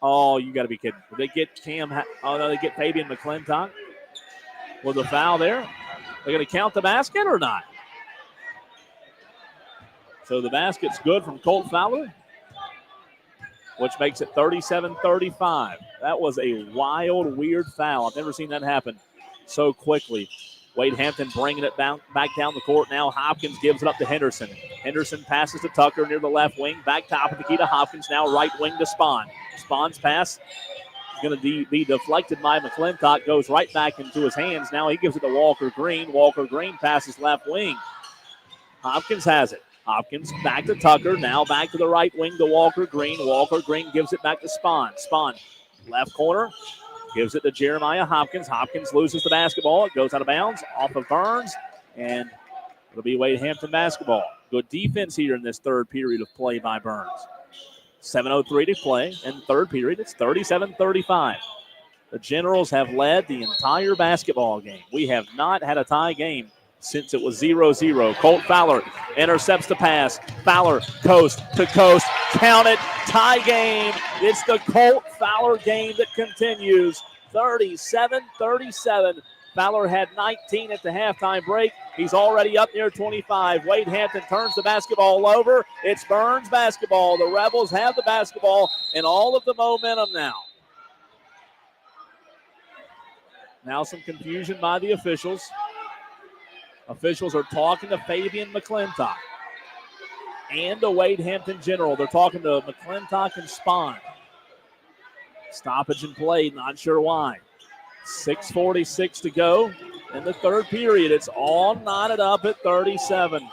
Oh, you got to be kidding. Did they get they get Fabian McClintock with a foul there? They're going to count the basket or not? So the basket's good from Colt Fowler, which makes it 37-35. That was a wild, weird foul. I've never seen that happen so quickly. Wade Hampton bringing it back down the court. Now Hopkins gives it up to Henderson. Henderson passes to Tucker near the left wing. Back top of the key to Hopkins. Now right wing to Spahn. Spahn's pass is going to be deflected by McClintock. Goes right back into his hands. Now he gives it to Walker Green. Walker Green passes left wing. Hopkins has it. Hopkins back to Tucker. Now back to the right wing to Walker Green. Walker Green gives it back to Spahn. Spahn, left corner, gives it to Jeremiah Hopkins. Hopkins loses the basketball. It goes out of bounds off of Byrnes, and it'll be Wade Hampton basketball. Good defense here in this third period of play by Byrnes. 7:03 to play in the third period. It's 37-35. The Generals have led the entire basketball game. We have not had a tie game since it was 0-0. Colt Fowler intercepts the pass. Fowler coast to coast. Count it. Tie game. It's the Colt Fowler game that continues. 37-37. Fowler had 19 at the halftime break. He's already up near 25. Wade Hampton turns the basketball over. It's Byrnes basketball. The Rebels have the basketball and all of the momentum now. Now some confusion by the officials. Officials are talking to Fabian McClintock and to Wade Hampton General. They're talking to McClintock and Spahn. Stoppage in play, not sure why. 6:46 to go in the third period. It's all knotted up at 37.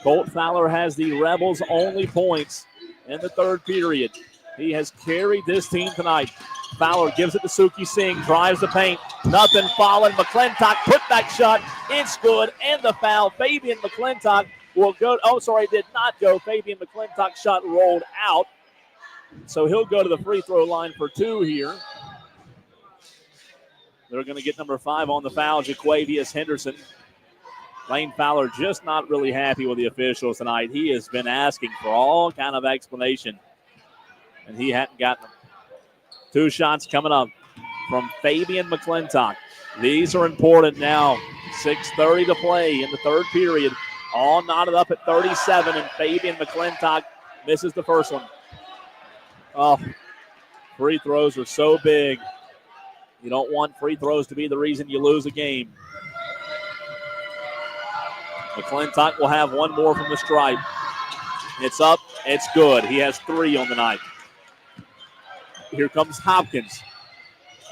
Colt Fowler has the Rebels' only points in the third period. He has carried this team tonight. Fowler gives it to Suki Singh, drives the paint, nothing falling. McClintock, putback shot, it's good, and the foul. Fabian McClintock will go, did not go. Fabian McClintock's shot rolled out, so he'll go to the free throw line for 2 here. They're going to get number 5 on the foul, Jaquavius Henderson. Lane Fowler just not really happy with the officials tonight. He has been asking for all kind of explanation, and he hadn't gotten them. 2 shots coming up from Fabian McClintock. These are important now. 6:30 to play in the third period. All knotted up at 37, and Fabian McClintock misses the first one. Oh, free throws are so big. You don't want free throws to be the reason you lose a game. McClintock will have one more from the stripe. It's up. It's good. He has 3 on the night. Here comes Hopkins.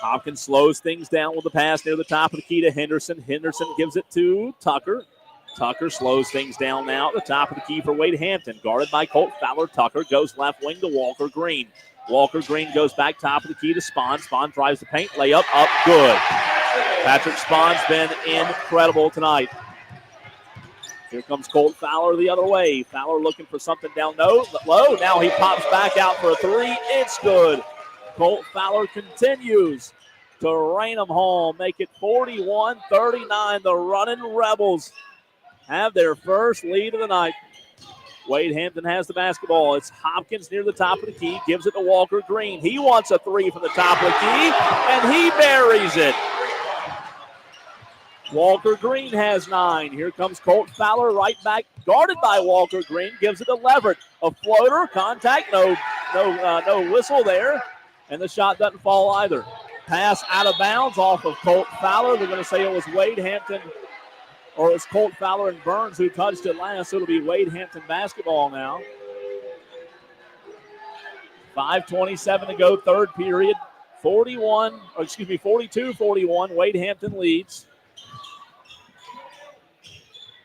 Hopkins slows things down with the pass near the top of the key to Henderson. Henderson gives it to Tucker. Tucker slows things down now at the top of the key for Wade Hampton. Guarded by Colt Fowler. Tucker goes left wing to Walker Green. Walker Green goes back top of the key to Spahn. Spahn drives the paint, layup, up, good. Patrick Spahn's been incredible tonight. Here comes Colt Fowler the other way. Fowler looking for something down low. Now he pops back out for a three. It's good. Colt Fowler continues to rain them home. Make it 41-39. The Runnin' Rebels have their first lead of the night. Wade Hampton has the basketball. It's Hopkins near the top of the key. Gives it to Walker Green. He wants a three from the top of the key, and he buries it. Walker Green has 9. Here comes Colt Fowler right back, guarded by Walker Green. Gives it to Leverett. A floater, contact, no whistle there, and the shot doesn't fall either. Pass out of bounds off of Colt Fowler. They're going to say it was Wade Hampton, or it's Colt Fowler and Byrnes who touched it last, so it'll be Wade Hampton basketball now. 5:27 to go, third period. 42-41. Wade Hampton leads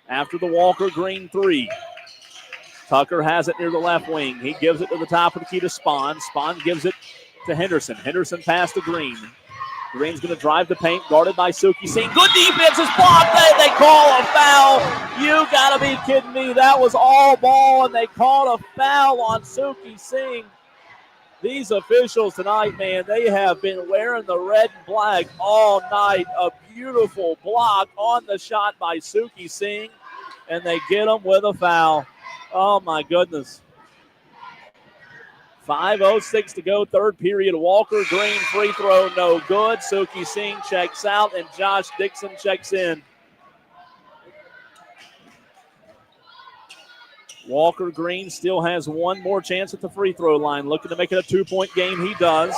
after the Walker Green three. Tucker has it near the left wing. He gives it to the top of the key to Spahn. Spahn gives it to Henderson. Henderson pass to Green. Green's going to drive the paint, guarded by Suki Singh. Good defense is blocked. They call a foul. You got to be kidding me. That was all ball, and they called a foul on Suki Singh. These officials tonight, man, they have been wearing the red and black all night. A beautiful block on the shot by Suki Singh, and they get him with a foul. Oh, my goodness. 5:06 to go, third period. Walker Green free throw, no good. Suki Singh checks out, and Josh Dixon checks in. Walker Green still has one more chance at the free throw line. Looking to make it a 2-point game. He does.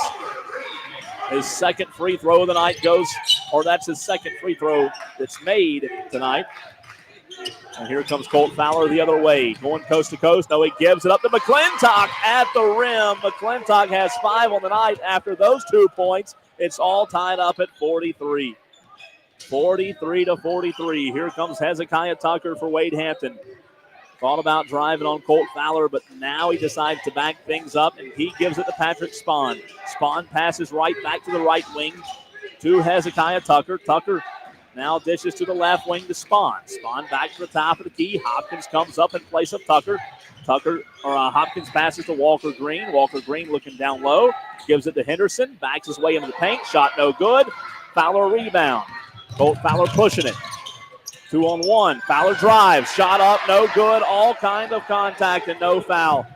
His second free throw of the night goes, or that's his second free throw that's made tonight. And here comes Colt Fowler the other way, going coast to coast. No, he gives it up to McClintock at the rim. McClintock has 5 on the night. After those 2 points, it's all tied up at 43. 43-43. Here comes Hezekiah Tucker for Wade Hampton. Thought about driving on Colt Fowler, but now he decides to back things up, and he gives it to Patrick Spahn. Spahn passes right back to the right wing to Hezekiah Tucker. Tucker now dishes to the left wing to Spahn. Spahn back to the top of the key. Hopkins comes up in place of Tucker. Hopkins passes to Walker Green. Walker Green looking down low. Gives it to Henderson. Backs his way into the paint. Shot no good. Fowler rebound. Colt Fowler pushing it. 2-on-1. Fowler drives. Shot up. No good. All kind of contact and no foul.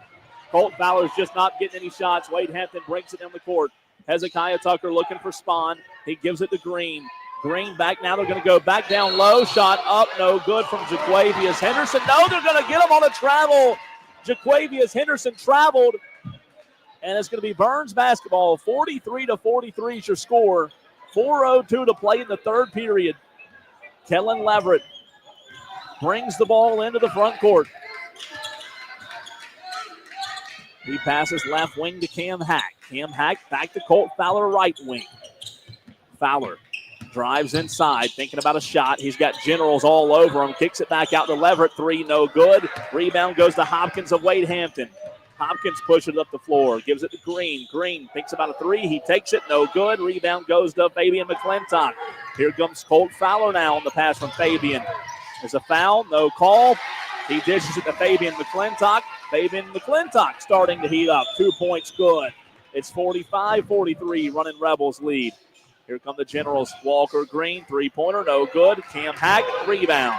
Colt Fowler's just not getting any shots. Wade Hampton breaks it down the court. Hezekiah Tucker looking for Spahn. He gives it to Green. Green back now. They're going to go back down low. Shot up. No good from Jaquavius Henderson. No, they're going to get him on a travel. Jaquavius Henderson traveled. And it's going to be Byrnes basketball. 43-43 is your score. 4:02 to play in the third period. Kellen Leverett brings the ball into the front court. He passes left wing to Cam Hack. Cam Hack back to Colt Fowler, right wing. Fowler drives inside, thinking about a shot. He's got generals all over him. Kicks it back out to Leverett. 3, no good. Rebound goes to Hopkins of Wade Hampton. Hopkins pushes it up the floor. Gives it to Green. Green thinks about a 3. He takes it. No good. Rebound goes to Fabian McClintock. Here comes Colt Fowler now on the pass from Fabian. There's a foul. No call. He dishes it to Fabian McClintock. Fabian McClintock starting to heat up. 2 points good. It's 45-43. Runnin' Rebels lead. Here come the Generals. Walker Green. 3-pointer. No good. Cam Hack. Rebound.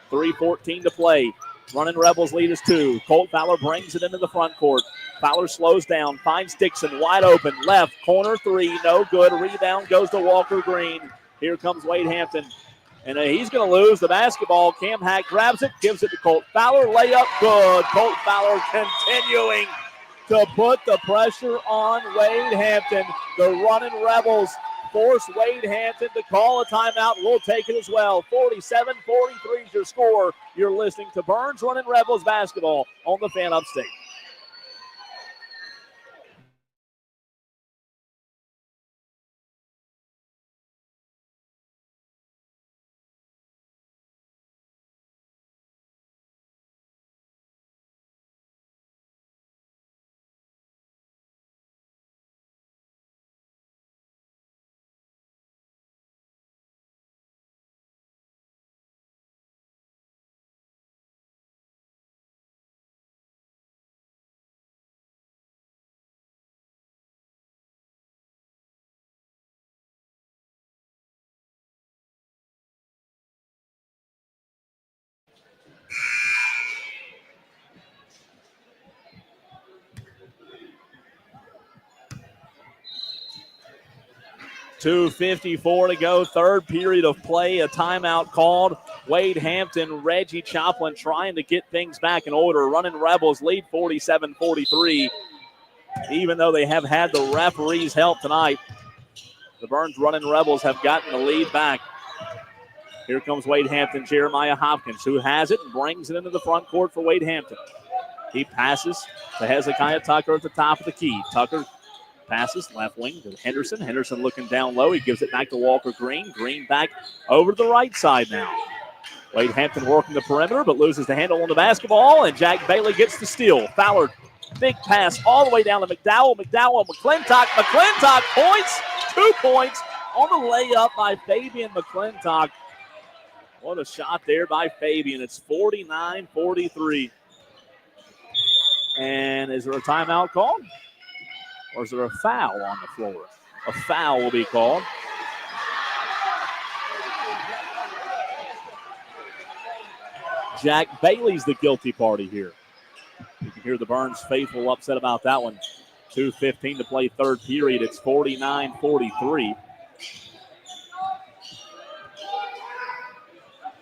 3:14 to play. Runnin' Rebels lead is 2. Colt Fowler brings it into the front court. Fowler slows down, finds Dixon wide open. Left corner 3, no good. Rebound goes to Walker Green. Here comes Wade Hampton. And he's going to lose the basketball. Cam Hack grabs it, gives it to Colt Fowler. Layup good. Colt Fowler continuing to put the pressure on Wade Hampton. The Runnin' Rebels force Wade Hampton to call a timeout. We'll take it as well. 47-43 is your score. You're listening to Byrnes Runnin' Rebels basketball on the Fan Upstate. 2:54 to go, third period of play, a timeout called. Wade Hampton, Reggie Choplin trying to get things back in order. Runnin Rebels lead 47-43. Even though they have had the referees' help tonight, the Byrnes Runnin Rebels have gotten the lead back. Here comes Wade Hampton, Jeremiah Hopkins, who has it and brings it into the front court for Wade Hampton. He passes to Hezekiah Tucker at the top of the key. Tucker passes left wing to Henderson. Henderson looking down low. He gives it back to Walker Green. Green back over to the right side now. Wade Hampton working the perimeter, but loses the handle on the basketball, and Jack Bailey gets the steal. Fowler, big pass all the way down to McDowell. McDowell, McClintock. McClintock points, 2 points on the layup by Fabian McClintock. What a shot there by Fabian. It's 49-43. And is there a timeout called? Or is there a foul on the floor? A foul will be called. Jack Bailey's the guilty party here. You can hear the Byrnes faithful upset about that one. 2:15 to play third period. It's 49-43.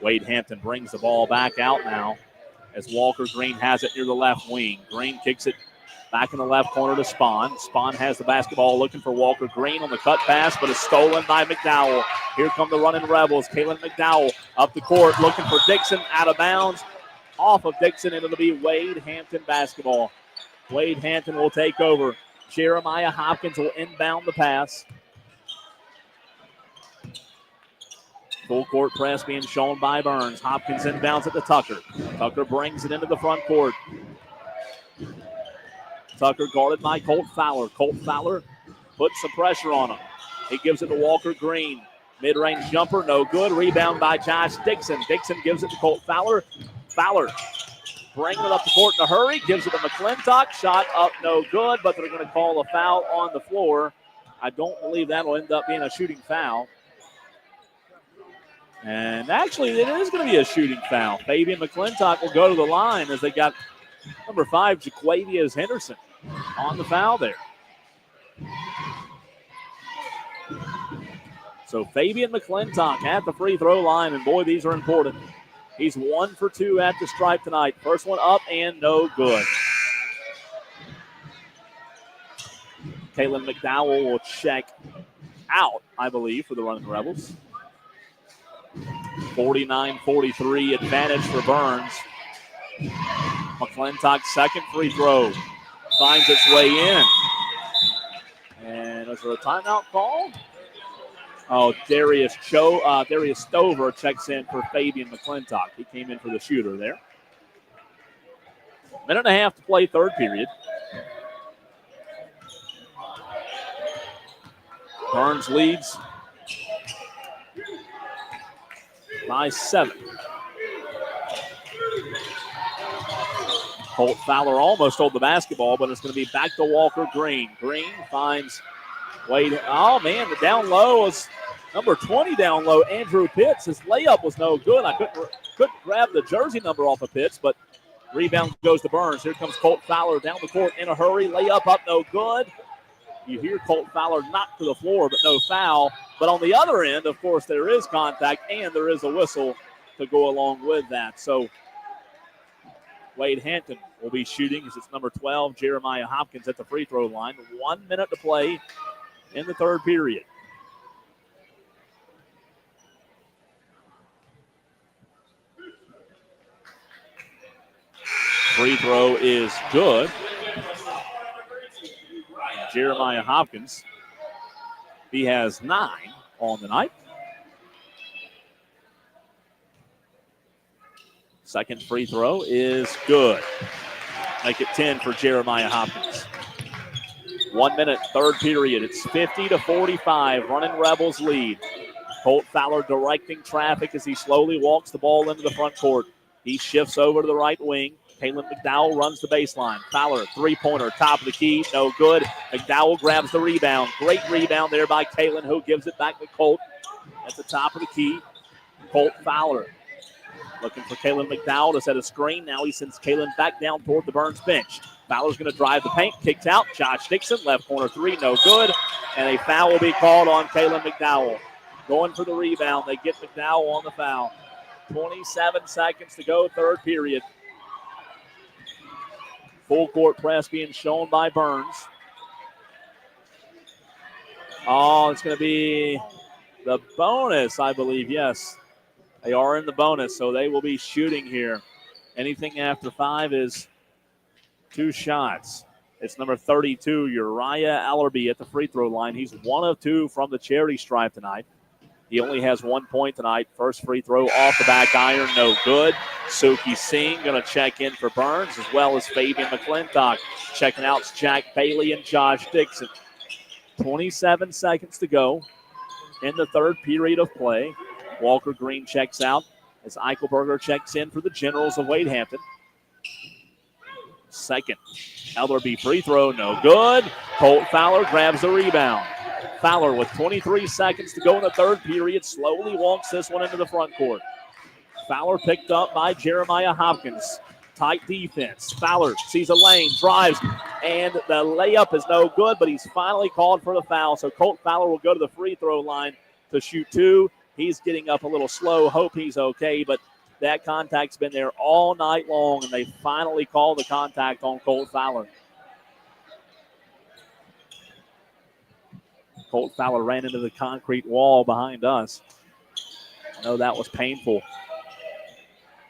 Wade Hampton brings the ball back out now as Walker Green has it near the left wing. Green kicks it back in the left corner to Spahn. Spahn has the basketball looking for Walker Green on the cut pass, but is stolen by McDowell. Here come the Runnin Rebels. Kalen McDowell up the court looking for Dixon, out of bounds. Off of Dixon, and it'll be Wade Hampton basketball. Wade Hampton will take over. Jeremiah Hopkins will inbound the pass. Full court press being shown by Byrnes. Hopkins inbounds it to Tucker. Tucker brings it into the front court. Tucker guarded by Colt Fowler. Colt Fowler puts some pressure on him. He gives it to Walker Green. Mid-range jumper, no good. Rebound by Josh Dixon. Dixon gives it to Colt Fowler. Fowler bringing it up the court in a hurry. Gives it to McClintock. Shot up, no good, but they're going to call a foul on the floor. I don't believe that will end up being a shooting foul. And actually, it is going to be a shooting foul. Fabian McClintock will go to the line as they got number 5, Jaquavius Henderson, on the foul there. So Fabian McClintock at the free throw line, and boy, these are important. He's 1 for 2 at the stripe tonight. First one up and no good. Kalen McDowell will check out, I believe, for the Runnin Rebels. 49-43 advantage for Byrnes. McClintock's second free throw finds its way in. And is there a timeout call? Oh, Darius Stover checks in for Fabian McClintock. He came in for the shooter there. Minute and a half to play third period. Byrnes leads by 7. Colt Fowler almost hold the basketball, but it's going to be back to Walker Green. Green finds Wade. Oh, man, the down low was number 20 down low, Andrew Pitts. His layup was no good. I couldn't grab the jersey number off of Pitts, but rebound goes to Byrnes. Here comes Colt Fowler down the court in a hurry. Layup up, no good. You hear Colt Fowler knocked to the floor, but no foul. But on the other end, of course, there is contact, and there is a whistle to go along with that. So Wade Hampton will be shooting as it's number 12, Jeremiah Hopkins, at the free throw line. 1 minute to play in the third period. Free throw is good. Jeremiah Hopkins, he has 9 on the night. Second free throw is good. Make it 10 for Jeremiah Hopkins. 1 minute, third period. It's 50-45. Runnin Rebels lead. Colt Fowler directing traffic as he slowly walks the ball into the front court. He shifts over to the right wing. Kalen McDowell runs the baseline. Fowler, three-pointer, top of the key, no good. McDowell grabs the rebound. Great rebound there by Kalen, who gives it back to Colt at the top of the key. Colt Fowler looking for Kalen McDowell to set a screen. Now he sends Kalen back down toward the Byrnes bench. Fowler's going to drive the paint, kicked out. Josh Dixon, left corner three, no good. And a foul will be called on Kalen McDowell. Going for the rebound. They get McDowell on the foul. 27 seconds to go, third period. Full court press being shown by Byrnes. Oh, it's going to be the bonus, I believe, yes. They are in the bonus, so they will be shooting here. Anything after 5 is 2 shots. It's number 32, Uriah Allerby at the free throw line. He's 1 of 2 from the charity stripe tonight. He only has 1 point tonight. First free throw off the back iron, no good. Suki Singh going to check in for Byrnes, as well as Fabian McClintock. Checking out Jack Bailey and Josh Dixon. 27 seconds to go in the third period of play. Walker Green checks out as Eichelberger checks in for the Generals of Wade Hampton. Second Ellerby free throw, no good. Colt Fowler grabs the rebound. Fowler with 23 seconds to go in the third period slowly walks this one into the front court. Fowler picked up by Jeremiah Hopkins. Tight defense. Fowler sees a lane, drives, and the layup is no good, but he's finally called for the foul. So Colt Fowler will go to the free throw line to shoot 2. He's getting up a little slow. Hope he's okay, but that contact's been there all night long, and they finally call the contact on Colt Fowler. Colt Fowler ran into the concrete wall behind us. I know that was painful.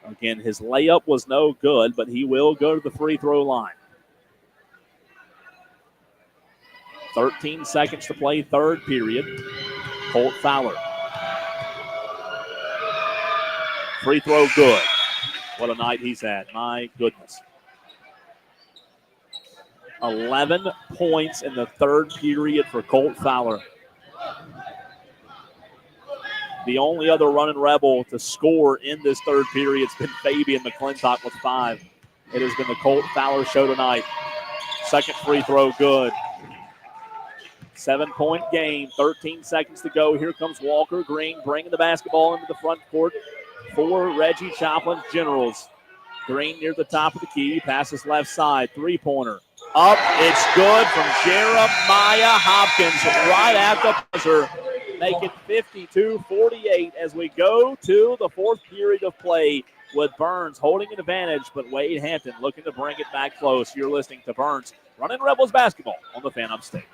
Again, his layup was no good, but he will go to the free throw line. 13 seconds to play, third period. Colt Fowler. Free throw good. What a night he's had. My goodness. 11 points in the third period for Colt Fowler. The only other Runnin' Rebel to score in this third period has been Fabian McClintock with 5. It has been the Colt Fowler show tonight. Second free throw good. 7-point game, 13 seconds to go. Here comes Walker Green bringing the basketball into the front court for Reggie Choplin's Generals. Green near the top of the key, passes left side, three-pointer. Up, it's good from Jeremiah Hopkins right at the buzzer. Make it 52-48 as we go to the fourth period of play with Byrnes holding an advantage, but Wade Hampton looking to bring it back close. You're listening to Byrnes Runnin' Rebels basketball on the Fan Upstate.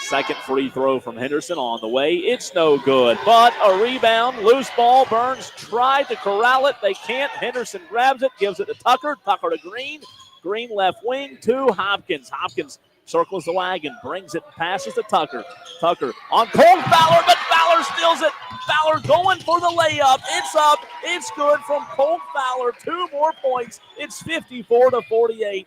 Second free throw from Henderson on the way. It's no good, but a rebound, loose ball. Byrnes tried to corral it. They can't. Henderson grabs it, gives it to Tucker. Tucker to Green. Green left wing to Hopkins. Hopkins circles the wagon, brings it, passes to Tucker. Tucker on Colt Fowler, but Fowler steals it. Fowler going for the layup. It's up. It's good from Colt Fowler. 2 more points. It's 54-48.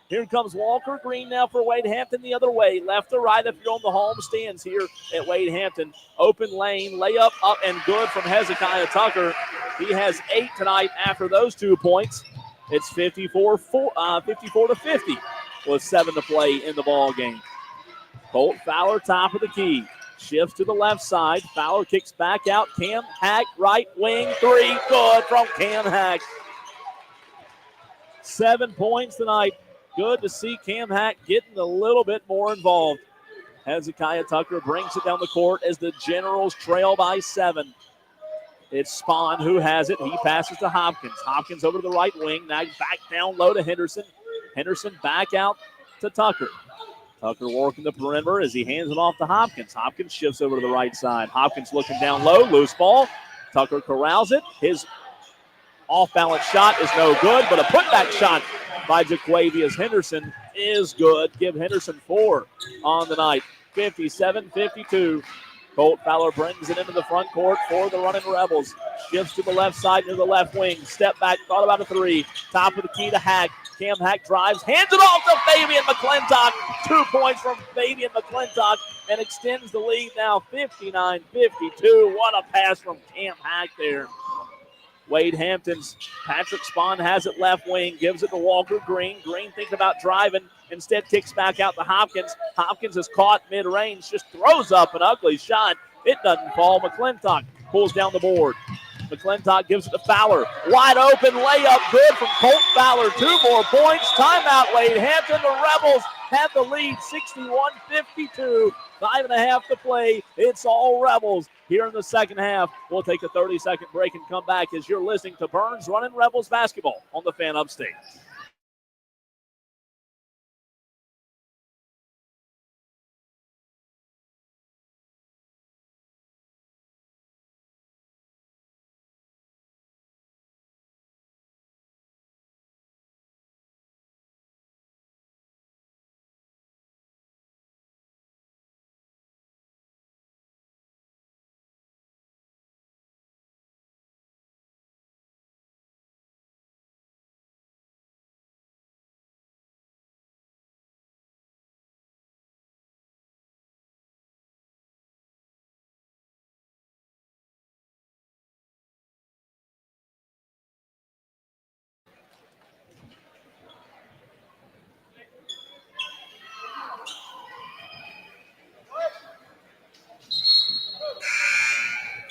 Here comes Walker Green now for Wade Hampton the other way. Left to right if you're on the home stands here at Wade Hampton. Open lane, layup up and good from Hezekiah Tucker. He has 8 tonight after those 2 points. It's 54-50 with 7 to play in the ball game. Colt Fowler top of the key. Shifts to the left side. Fowler kicks back out. Cam Hack, right wing, 3. Good from Cam Hack. 7 points tonight. Good to see Cam Hack getting a little bit more involved. Hezekiah Tucker brings it down the court as the Generals trail by 7. It's Spahn who has it. He passes to Hopkins. Hopkins over to the right wing. Now back down low to Henderson. Henderson back out to Tucker. Tucker working the perimeter as he hands it off to Hopkins. Hopkins shifts over to the right side. Hopkins looking down low. Loose ball. Tucker corrals it. His off-balance shot is no good, but a putback shot by Jaquavius Henderson is good. Give Henderson 4 on the night. 57-52. Colt Fowler brings it into the front court for the Runnin Rebels. Shifts to the left side near the left wing. Step back, thought about a 3. Top of the key to Hack. Cam Hack drives, hands it off to Fabian McClintock. 2 points from Fabian McClintock and extends the lead now 59-52. What a pass from Cam Hack there. Wade Hampton's Patrick Spahn has it left wing, gives it to Walker Green. Green thinks about driving, instead kicks back out to Hopkins. Hopkins is caught mid-range, just throws up an ugly shot. It doesn't fall. McClintock pulls down the board. McClintock gives it to Fowler. Wide open layup, good from Colt Fowler. 2 more points. Timeout, Wade Hampton. The Rebels have the lead, 61-52. 5.5 to play. It's all Rebels here in the second half. We'll take a 30-second break and come back as you're listening to Byrnes Runnin Rebels basketball on the Fan Upstate.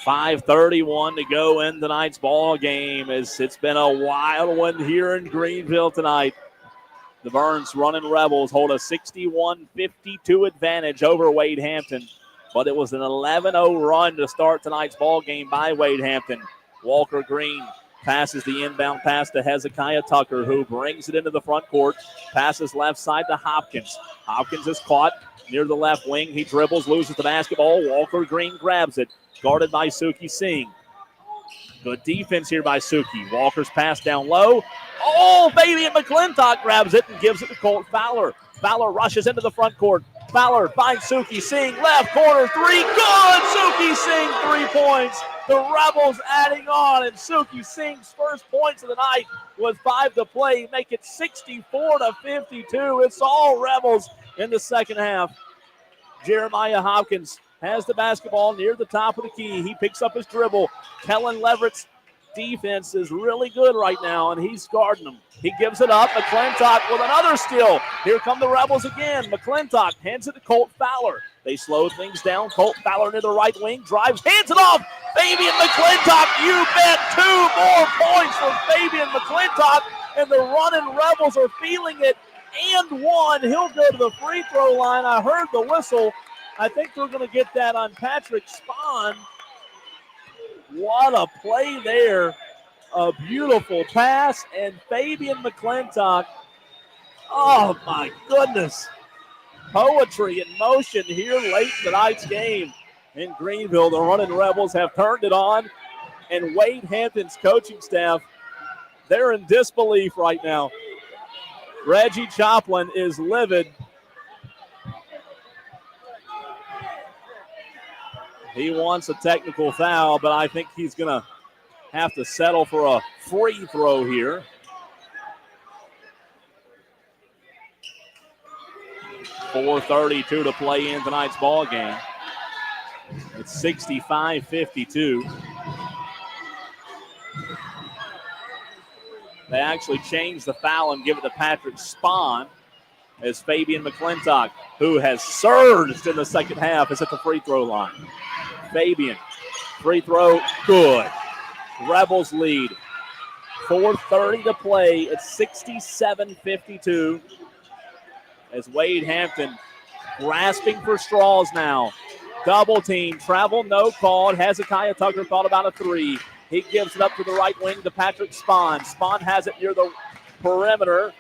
.5:31 to go in tonight's ball game. It's been a wild one here in Greenville tonight. The Byrnes Runnin Rebels hold a 61-52 advantage over Wade Hampton, but it was an 11-0 run to start tonight's ball game by Wade Hampton. Walker Green passes the inbound pass to Hezekiah Tucker, who brings it into the front court, passes left side to Hopkins. Hopkins is caught near the left wing. He dribbles, loses the basketball. Walker Green grabs it. Guarded by Suki Singh. Good defense here by Suki. Walker's pass down low. Oh, Fabian McClintock grabs it and gives it to Colt Fowler. Fowler rushes into the front court. Fowler finds Suki Singh. Left corner 3. Good! Suki Singh, 3 points. The Rebels adding on, and Suki Singh's first points of the night with 5 to play. Make it 64-52. It's all Rebels in the second half. Jeremiah Hopkins has the basketball near the top of the key. He picks up his dribble. Kellen Leverett's defense is really good right now, and he's guarding him. He gives it up. McClintock with another steal. Here come the Rebels again. McClintock hands it to Colt Fowler. They slow things down. Colt Fowler into the right wing. Drives, hands it off. Fabian McClintock, you bet. 2 more points from Fabian McClintock, and the Runnin Rebels are feeling it. And 1. He'll go to the free throw line. I heard the whistle. I think we're going to get that on Patrick Spahn. What a play there. A beautiful pass, and Fabian McClintock. Oh, my goodness. poetry in motion here late in tonight's game in Greenville. The Runnin' Rebels have turned it on, and Wade Hampton's coaching staff, they're in disbelief right now. Reggie Choplin is livid. He wants a technical foul, but I think he's going to have to settle for a free throw here. .432 to play in tonight's ball game. It's 65-52. They actually changed the foul and give it to Patrick Spahn as Fabian McClintock, who has surged in the second half, is at the free throw line. Fabian, free throw, good. Rebels lead. 4:30 to play. It's 67-52 as Wade Hampton grasping for straws now. Double team, travel, no called. Hezekiah Tucker thought about a three. He gives it up to the right wing to Patrick Spahn. Spahn has it near the perimeter.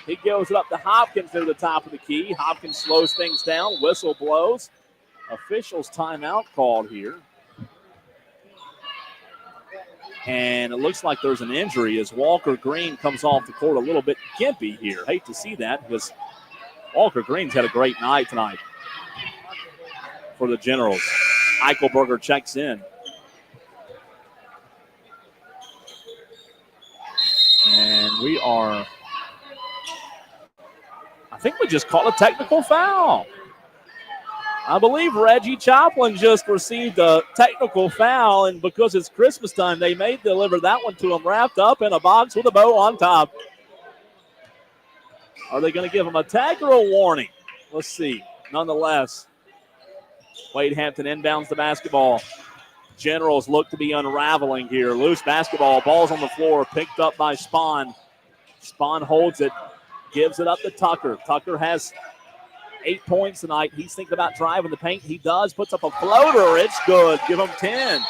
He gives it up to Hopkins near the top of the key. Hopkins slows things down. Whistle blows. Officials timeout called here. And it looks like there's an injury as Walker Green comes off the court a little bit gimpy here. Hate to see that because Walker Green's had a great night tonight for the Generals. Eichelberger checks in. And I think we just called a technical foul. I believe Reggie Choplin just received a technical foul, and because it's Christmas time, they may deliver that one to him wrapped up in a box with a bow on top. Are they going to give him a tag or a warning? Let's see. Nonetheless, Wade Hampton inbounds the basketball. Generals look to be unraveling here. Loose basketball, ball's on the floor, picked up by Spahn. Spahn holds it, gives it up to Tucker. Tucker has 8 points tonight. He's thinking about driving the paint. He does, puts up a floater. It's good. Give him 10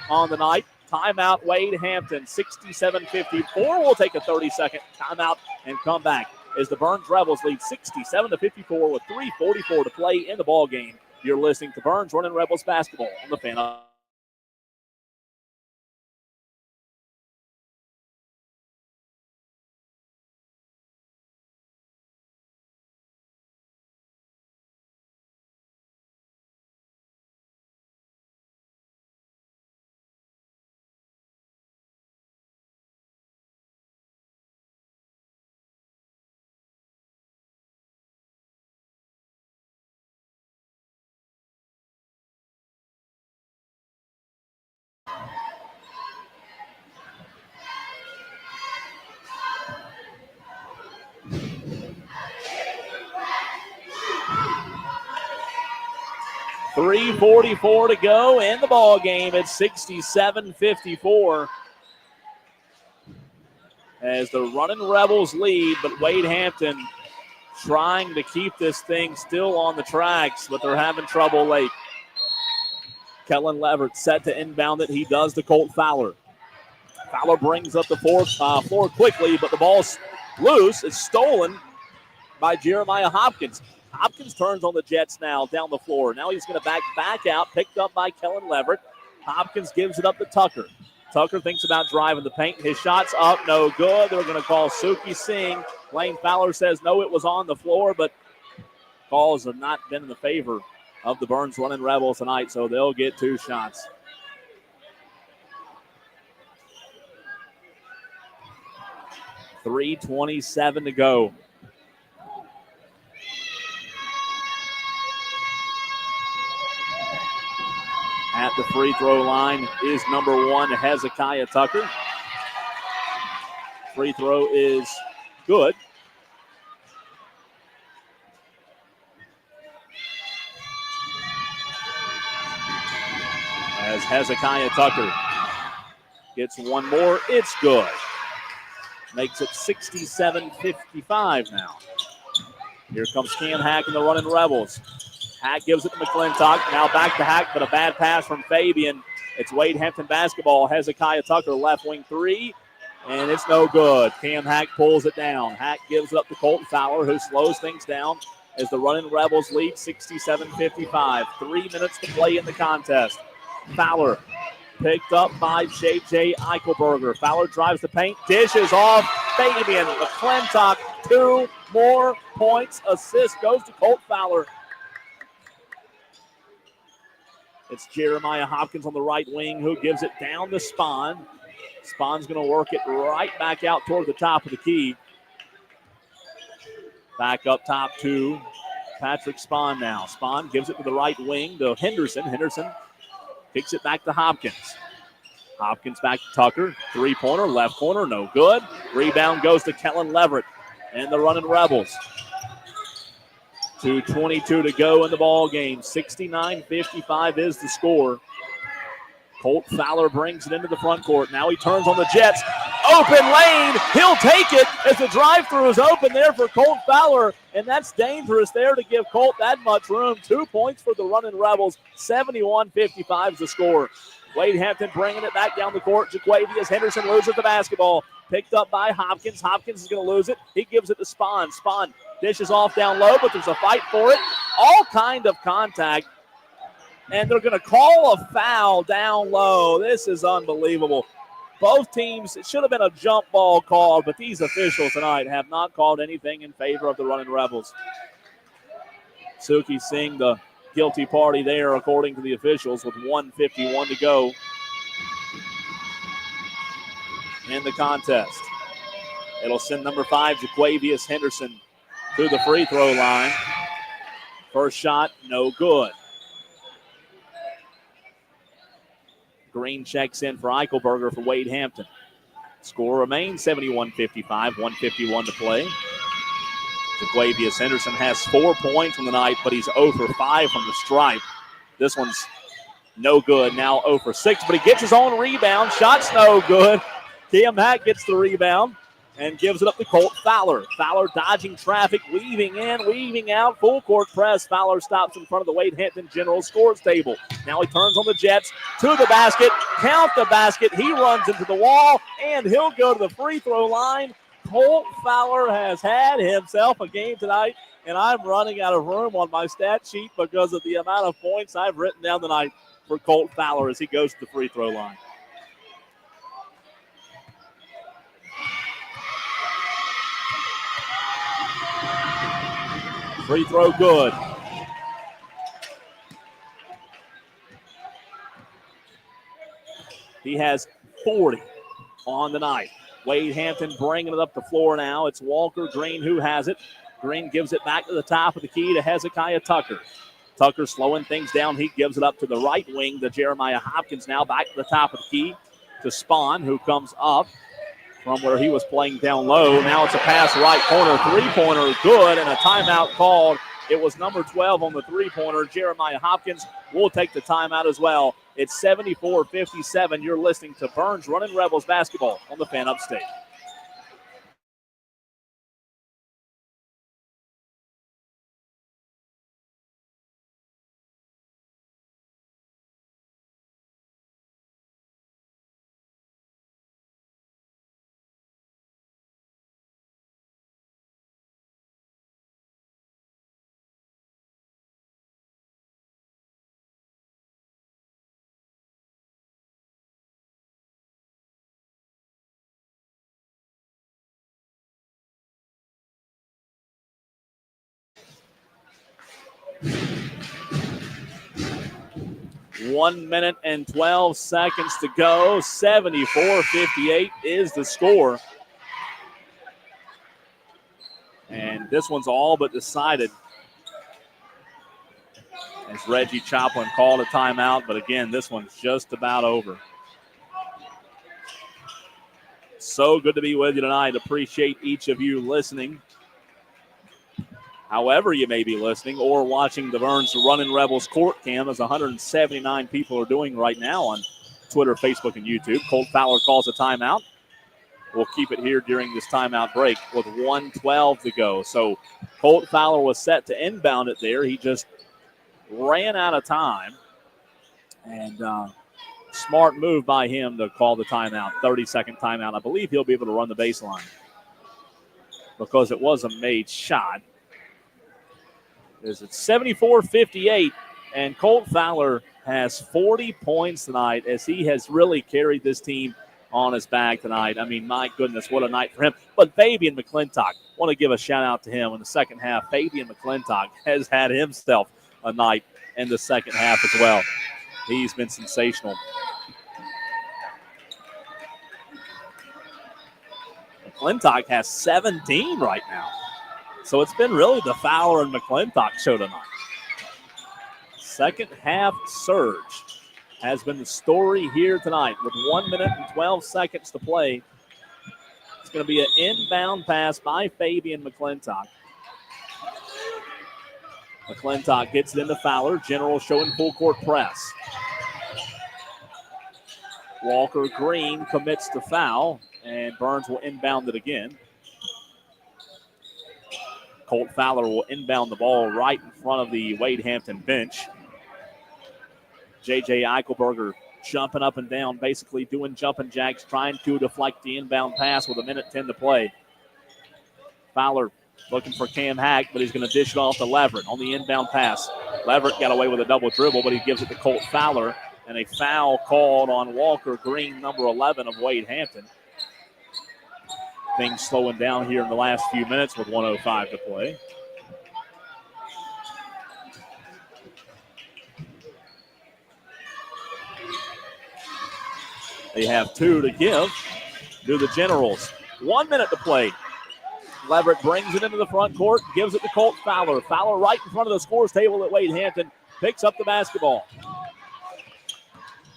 on the night. Timeout, Wade Hampton, 67-54. We'll take a 30-second timeout and come back as the Byrnes Rebels lead 67-54 with 3:44 to play in the ball game. You're listening to Byrnes Runnin' Rebels basketball on the Fan. .344 to go in the ball game. It's 67-54 as the Runnin' Rebels lead, but Wade Hampton trying to keep this thing still on the tracks, but they're having trouble late. Kellen Leverett set to inbound it. He does to Colt Fowler. Fowler brings up the floor quickly, but the ball's loose. It's stolen by Jeremiah Hopkins. Hopkins turns on the Jets now down the floor. Now he's going to back out, picked up by Kellen Leverett. Hopkins gives it up to Tucker. Tucker thinks about driving the paint. His shot's up, no good. They're going to call Suki Singh. Lane Fowler says no, it was on the floor, but calls have not been in the favor of the Byrnes Runnin' Rebels tonight, so they'll get 2 shots. .327 to go. At the free throw line is number 1, Hezekiah Tucker. Free throw is good. As Hezekiah Tucker gets one more, it's good. Makes it 67-55 now. Here comes Cam Hack and the Runnin' Rebels. Hack gives it to McClintock. Now back to Hack, but a bad pass from Fabian. It's Wade Hampton basketball. Hezekiah Tucker, left wing 3, and it's no good. Cam Hack pulls it down. Hack gives it up to Colton Fowler, who slows things down. as the Runnin' Rebels lead 67-55. 3 minutes to play in the contest. Fowler picked up by J.J. Eichelberger. Fowler drives the paint, dishes off Fabian McClintock. 2 more points. Assist goes to Colt Fowler. It's Jeremiah Hopkins on the right wing who gives it down to Spahn. Spahn's going to work it right back out toward the top of the key. Back up top to Patrick Spahn now. Spahn gives it to the right wing to Henderson. Henderson kicks it back to Hopkins. Hopkins back to Tucker. Three-pointer, left corner, no good. Rebound goes to Kellen Leverett and the Runnin' Rebels. 2:22 to go in the ball game. 69-55 is the score. Colt Fowler brings it into the front court. Now he turns on the Jets. Open lane. He'll take it as the drive-through is open there for Colt Fowler, and that's dangerous there to give Colt that much room. 2 points for the Runnin' Rebels. 71-55 is the score. Wade Hampton bringing it back down the court. Jaquavius Henderson loses the basketball. Picked up by Hopkins. Hopkins is going to lose it. He gives it to Spahn. Spahn dishes off down low, but there's a fight for it. All kind of contact. And they're going to call a foul down low. This is unbelievable. Both teams, it should have been a jump ball called, but these officials tonight have not called anything in favor of the Runnin' Rebels. Suki Singh, the guilty party there, according to the officials, with 1:51 to go in the contest. It'll send number 5, Jaquavius Henderson, to the free throw line. First shot, no good. Green checks in for Eichelberger for Wade Hampton. Score remains 71-55, 1:51 to play. Jaquavius Henderson has 4 points on the night, but he's 0 for 5 from the stripe. This one's no good. Now 0 for 6, but he gets his own rebound. Shot's no good. Cam Hack gets the rebound and gives it up to Colt Fowler. Fowler dodging traffic, weaving in, weaving out, full court press. Fowler stops in front of the Wade Hampton General scores table. Now he turns on the Jets to the basket, count the basket. He runs into the wall, and he'll go to the free throw line. Colt Fowler has had himself a game tonight, and I'm running out of room on my stat sheet because of the amount of points I've written down tonight for Colt Fowler as he goes to the free throw line. Free throw good. He has 40 on the night. Wade Hampton bringing it up the floor now. It's Walker Green who has it. Green gives it back to the top of the key to Hezekiah Tucker. Tucker slowing things down. He gives it up to the right wing to Jeremiah Hopkins. Now back to the top of the key to Spahn, who comes up from where he was playing down low. Now it's a pass right corner. Three-pointer good, and a timeout called. It was number 12 on the three-pointer. Jeremiah Hopkins will take the timeout as well. It's 74-57. You're listening to Byrnes Runnin' Rebels basketball on the Fan Upstate. One minute and 12 seconds to go. 74-58 is the score. And this one's all but decided as Reggie Choplin called a timeout. But again, this one's just about over. So good to be with you tonight. Appreciate each of you listening. However you may be listening or watching the Byrnes Runnin' Rebels court cam, as 179 people are doing right now on Twitter, Facebook, and YouTube. Colt Fowler calls a timeout. We'll keep it here during this timeout break with 1:12 to go. So Colt Fowler was set to inbound it there. He just ran out of time. And smart move by him to call the timeout, 30-second timeout. I believe he'll be able to run the baseline because it was a made shot. It's 74-58, and Colt Fowler has 40 points tonight as he has really carried this team on his back tonight. I mean, my goodness, what a night for him. But Fabian McClintock, want to give a shout-out to him in the second half. Fabian McClintock has had himself a night in the second half as well. He's been sensational. McClintock has 17 right now. So it's been really the Fowler and McClintock show tonight. Second half surge has been the story here tonight with 1 minute and 12 seconds to play. It's going to be an inbound pass by Fabian McClintock. McClintock gets it into Fowler. General showing full court press. Walker Green commits to foul, and Byrnes will inbound it again. Colt Fowler will inbound the ball right in front of the Wade Hampton bench. J.J. Eichelberger jumping up and down, basically doing jumping jacks, trying to deflect the inbound pass with 1:10 to play. Fowler looking for Cam Hack, but he's going to dish it off to Leverett on the inbound pass. Leverett got away with a double dribble, but he gives it to Colt Fowler, and a foul called on Walker Green, number 11 of Wade Hampton. Things slowing down here in the last few minutes with 1:05 to play. They have 2 to give to the Generals. 1 minute to play. Leverett brings it into the front court, gives it to Colt Fowler. Fowler right in front of the scores table at Wade Hampton, picks up the basketball.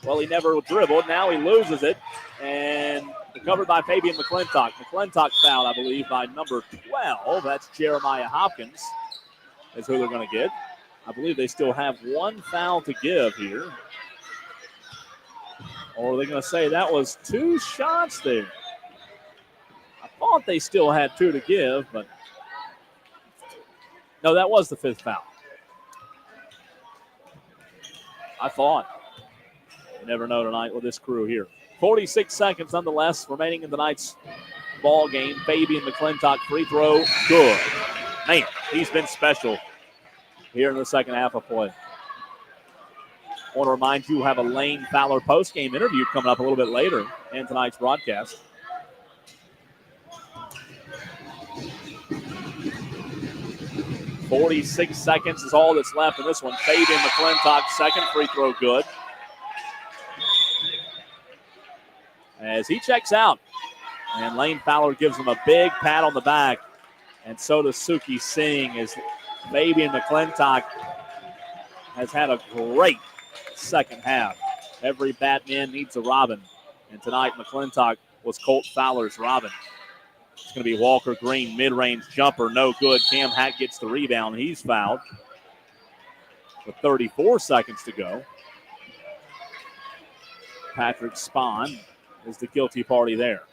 Well, he never dribbled. Now he loses it, and recovered by Fabian McClintock. McClintock fouled, I believe, by number 12. That's Jeremiah Hopkins is who they're going to get. I believe they still have 1 foul to give here. Or are they going to say that was 2 shots there? I thought they still had 2 to give, but no, that was the 5th foul. I thought. You never know tonight with this crew here. 46 seconds nonetheless remaining in tonight's ball game. Fabian McClintock free throw, good. Man, he's been special here in the second half of play. I want to remind you, we'll have a Lane Fowler post-game interview coming up a little bit later in tonight's broadcast. .46 seconds is all that's left in this one. Fabian McClintock's second free throw good. As he checks out, and Lane Fowler gives him a big pat on the back, and so does Suki Singh, as Fabian McClintock has had a great second half. Every Batman needs a Robin, and tonight McClintock was Colt Fowler's Robin. It's going to be Walker Green, mid-range jumper, no good. Cam Hack gets the rebound. He's fouled with 34 seconds to go. Patrick Spahn is the guilty party there.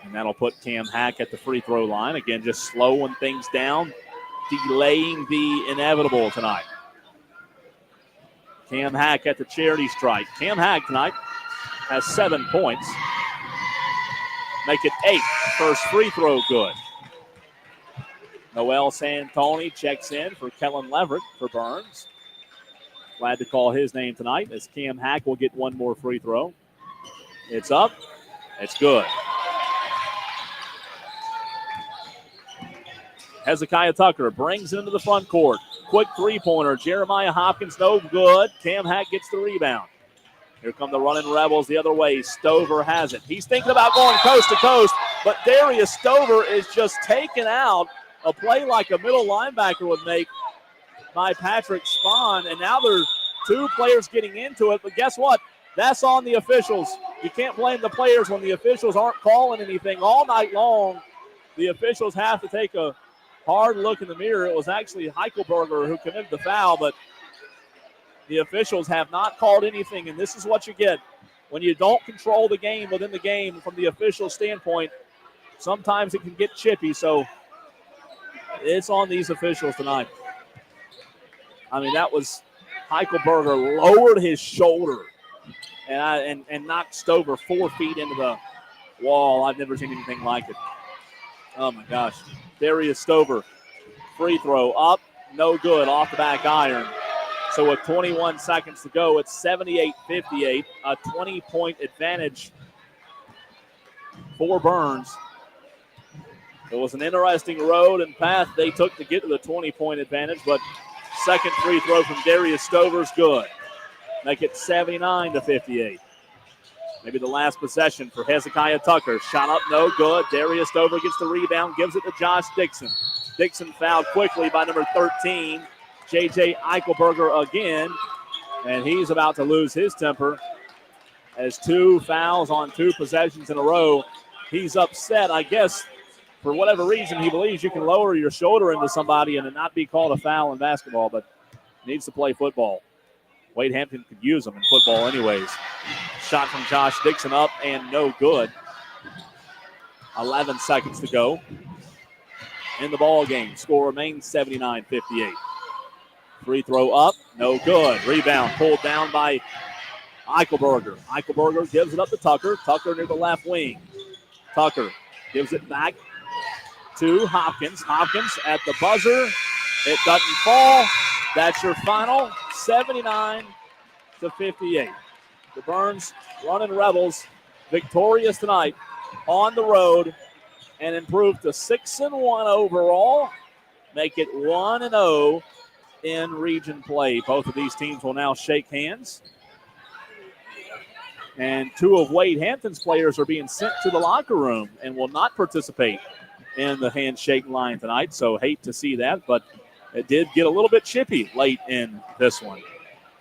And that'll put Cam Hack at the free throw line. Again, just slowing things down, delaying the inevitable tonight. Cam Hack at the charity strike. Cam Hack tonight has 7 points. Make it 8. First free throw good. Noel Santoni checks in for Kellen Leverett for Byrnes. Glad to call his name tonight as Cam Hack will get 1 more free throw. It's up. It's good. Hezekiah Tucker brings it into the front court. Quick three-pointer. Jeremiah Hopkins, no good. Cam Hack gets the rebound. Here come the Runnin' Rebels the other way. Stover has it. He's thinking about going coast to coast, but Darius Stover is just taking out a play like a middle linebacker would make by Patrick Spahn, and now there's 2 players getting into it, but guess what? That's on the officials. You can't blame the players when the officials aren't calling anything all night long. The officials have to take a hard look in the mirror. It was actually Eichelberger who committed the foul, but the officials have not called anything, and this is what you get when you don't control the game within the game from the official standpoint. Sometimes it can get chippy, so it's on these officials tonight. I mean, that was Eichelberger lowered his shoulder and knocked Stover 4 feet into the wall. I've never seen anything like it. Oh, my gosh. Darius Stover, free throw up, no good, off the back iron. So with 21 seconds to go, it's 78-58, a 20-point advantage for Byrnes. It was an interesting road and path they took to get to the 20-point advantage, but second free throw from Darius Stover's good. Make it 79-58. Maybe the last possession for Hezekiah Tucker. Shot up, no good. Darius Stover gets the rebound, gives it to Josh Dixon. Dixon fouled quickly by number 13, J.J. Eichelberger again, and he's about to lose his temper as 2 fouls on 2 possessions in a row. He's upset, I guess, for whatever reason. He believes you can lower your shoulder into somebody and it not be called a foul in basketball, but needs to play football. Wade Hampton could use them in football anyways. Shot from Josh Dixon up and no good. 11 seconds to go in the ball game. Score remains 79-58. Free throw up, no good. Rebound pulled down by Eichelberger. Eichelberger gives it up to Tucker. Tucker near the left wing. Tucker gives it back to Hopkins. Hopkins at the buzzer. It doesn't fall. That's your final, 79-58. The Byrnes Runnin Rebels victorious tonight on the road and improved to 6-1 overall. Make it 1-0 in region play. Both of these teams will now shake hands. And 2 of Wade Hampton's players are being sent to the locker room and will not participate in the handshake line tonight. So hate to see that, but it did get a little bit chippy late in this one.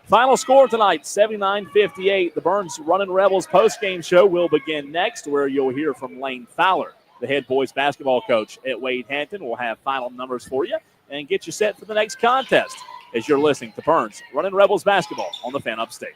Final score tonight, 79-58. The Byrnes Runnin Rebels postgame show will begin next, where you'll hear from Lane Fowler, the head boys basketball coach at Wade Hampton. We'll have final numbers for you and get you set for the next contest as you're listening to Byrnes Runnin Rebels basketball on the Fan Upstate.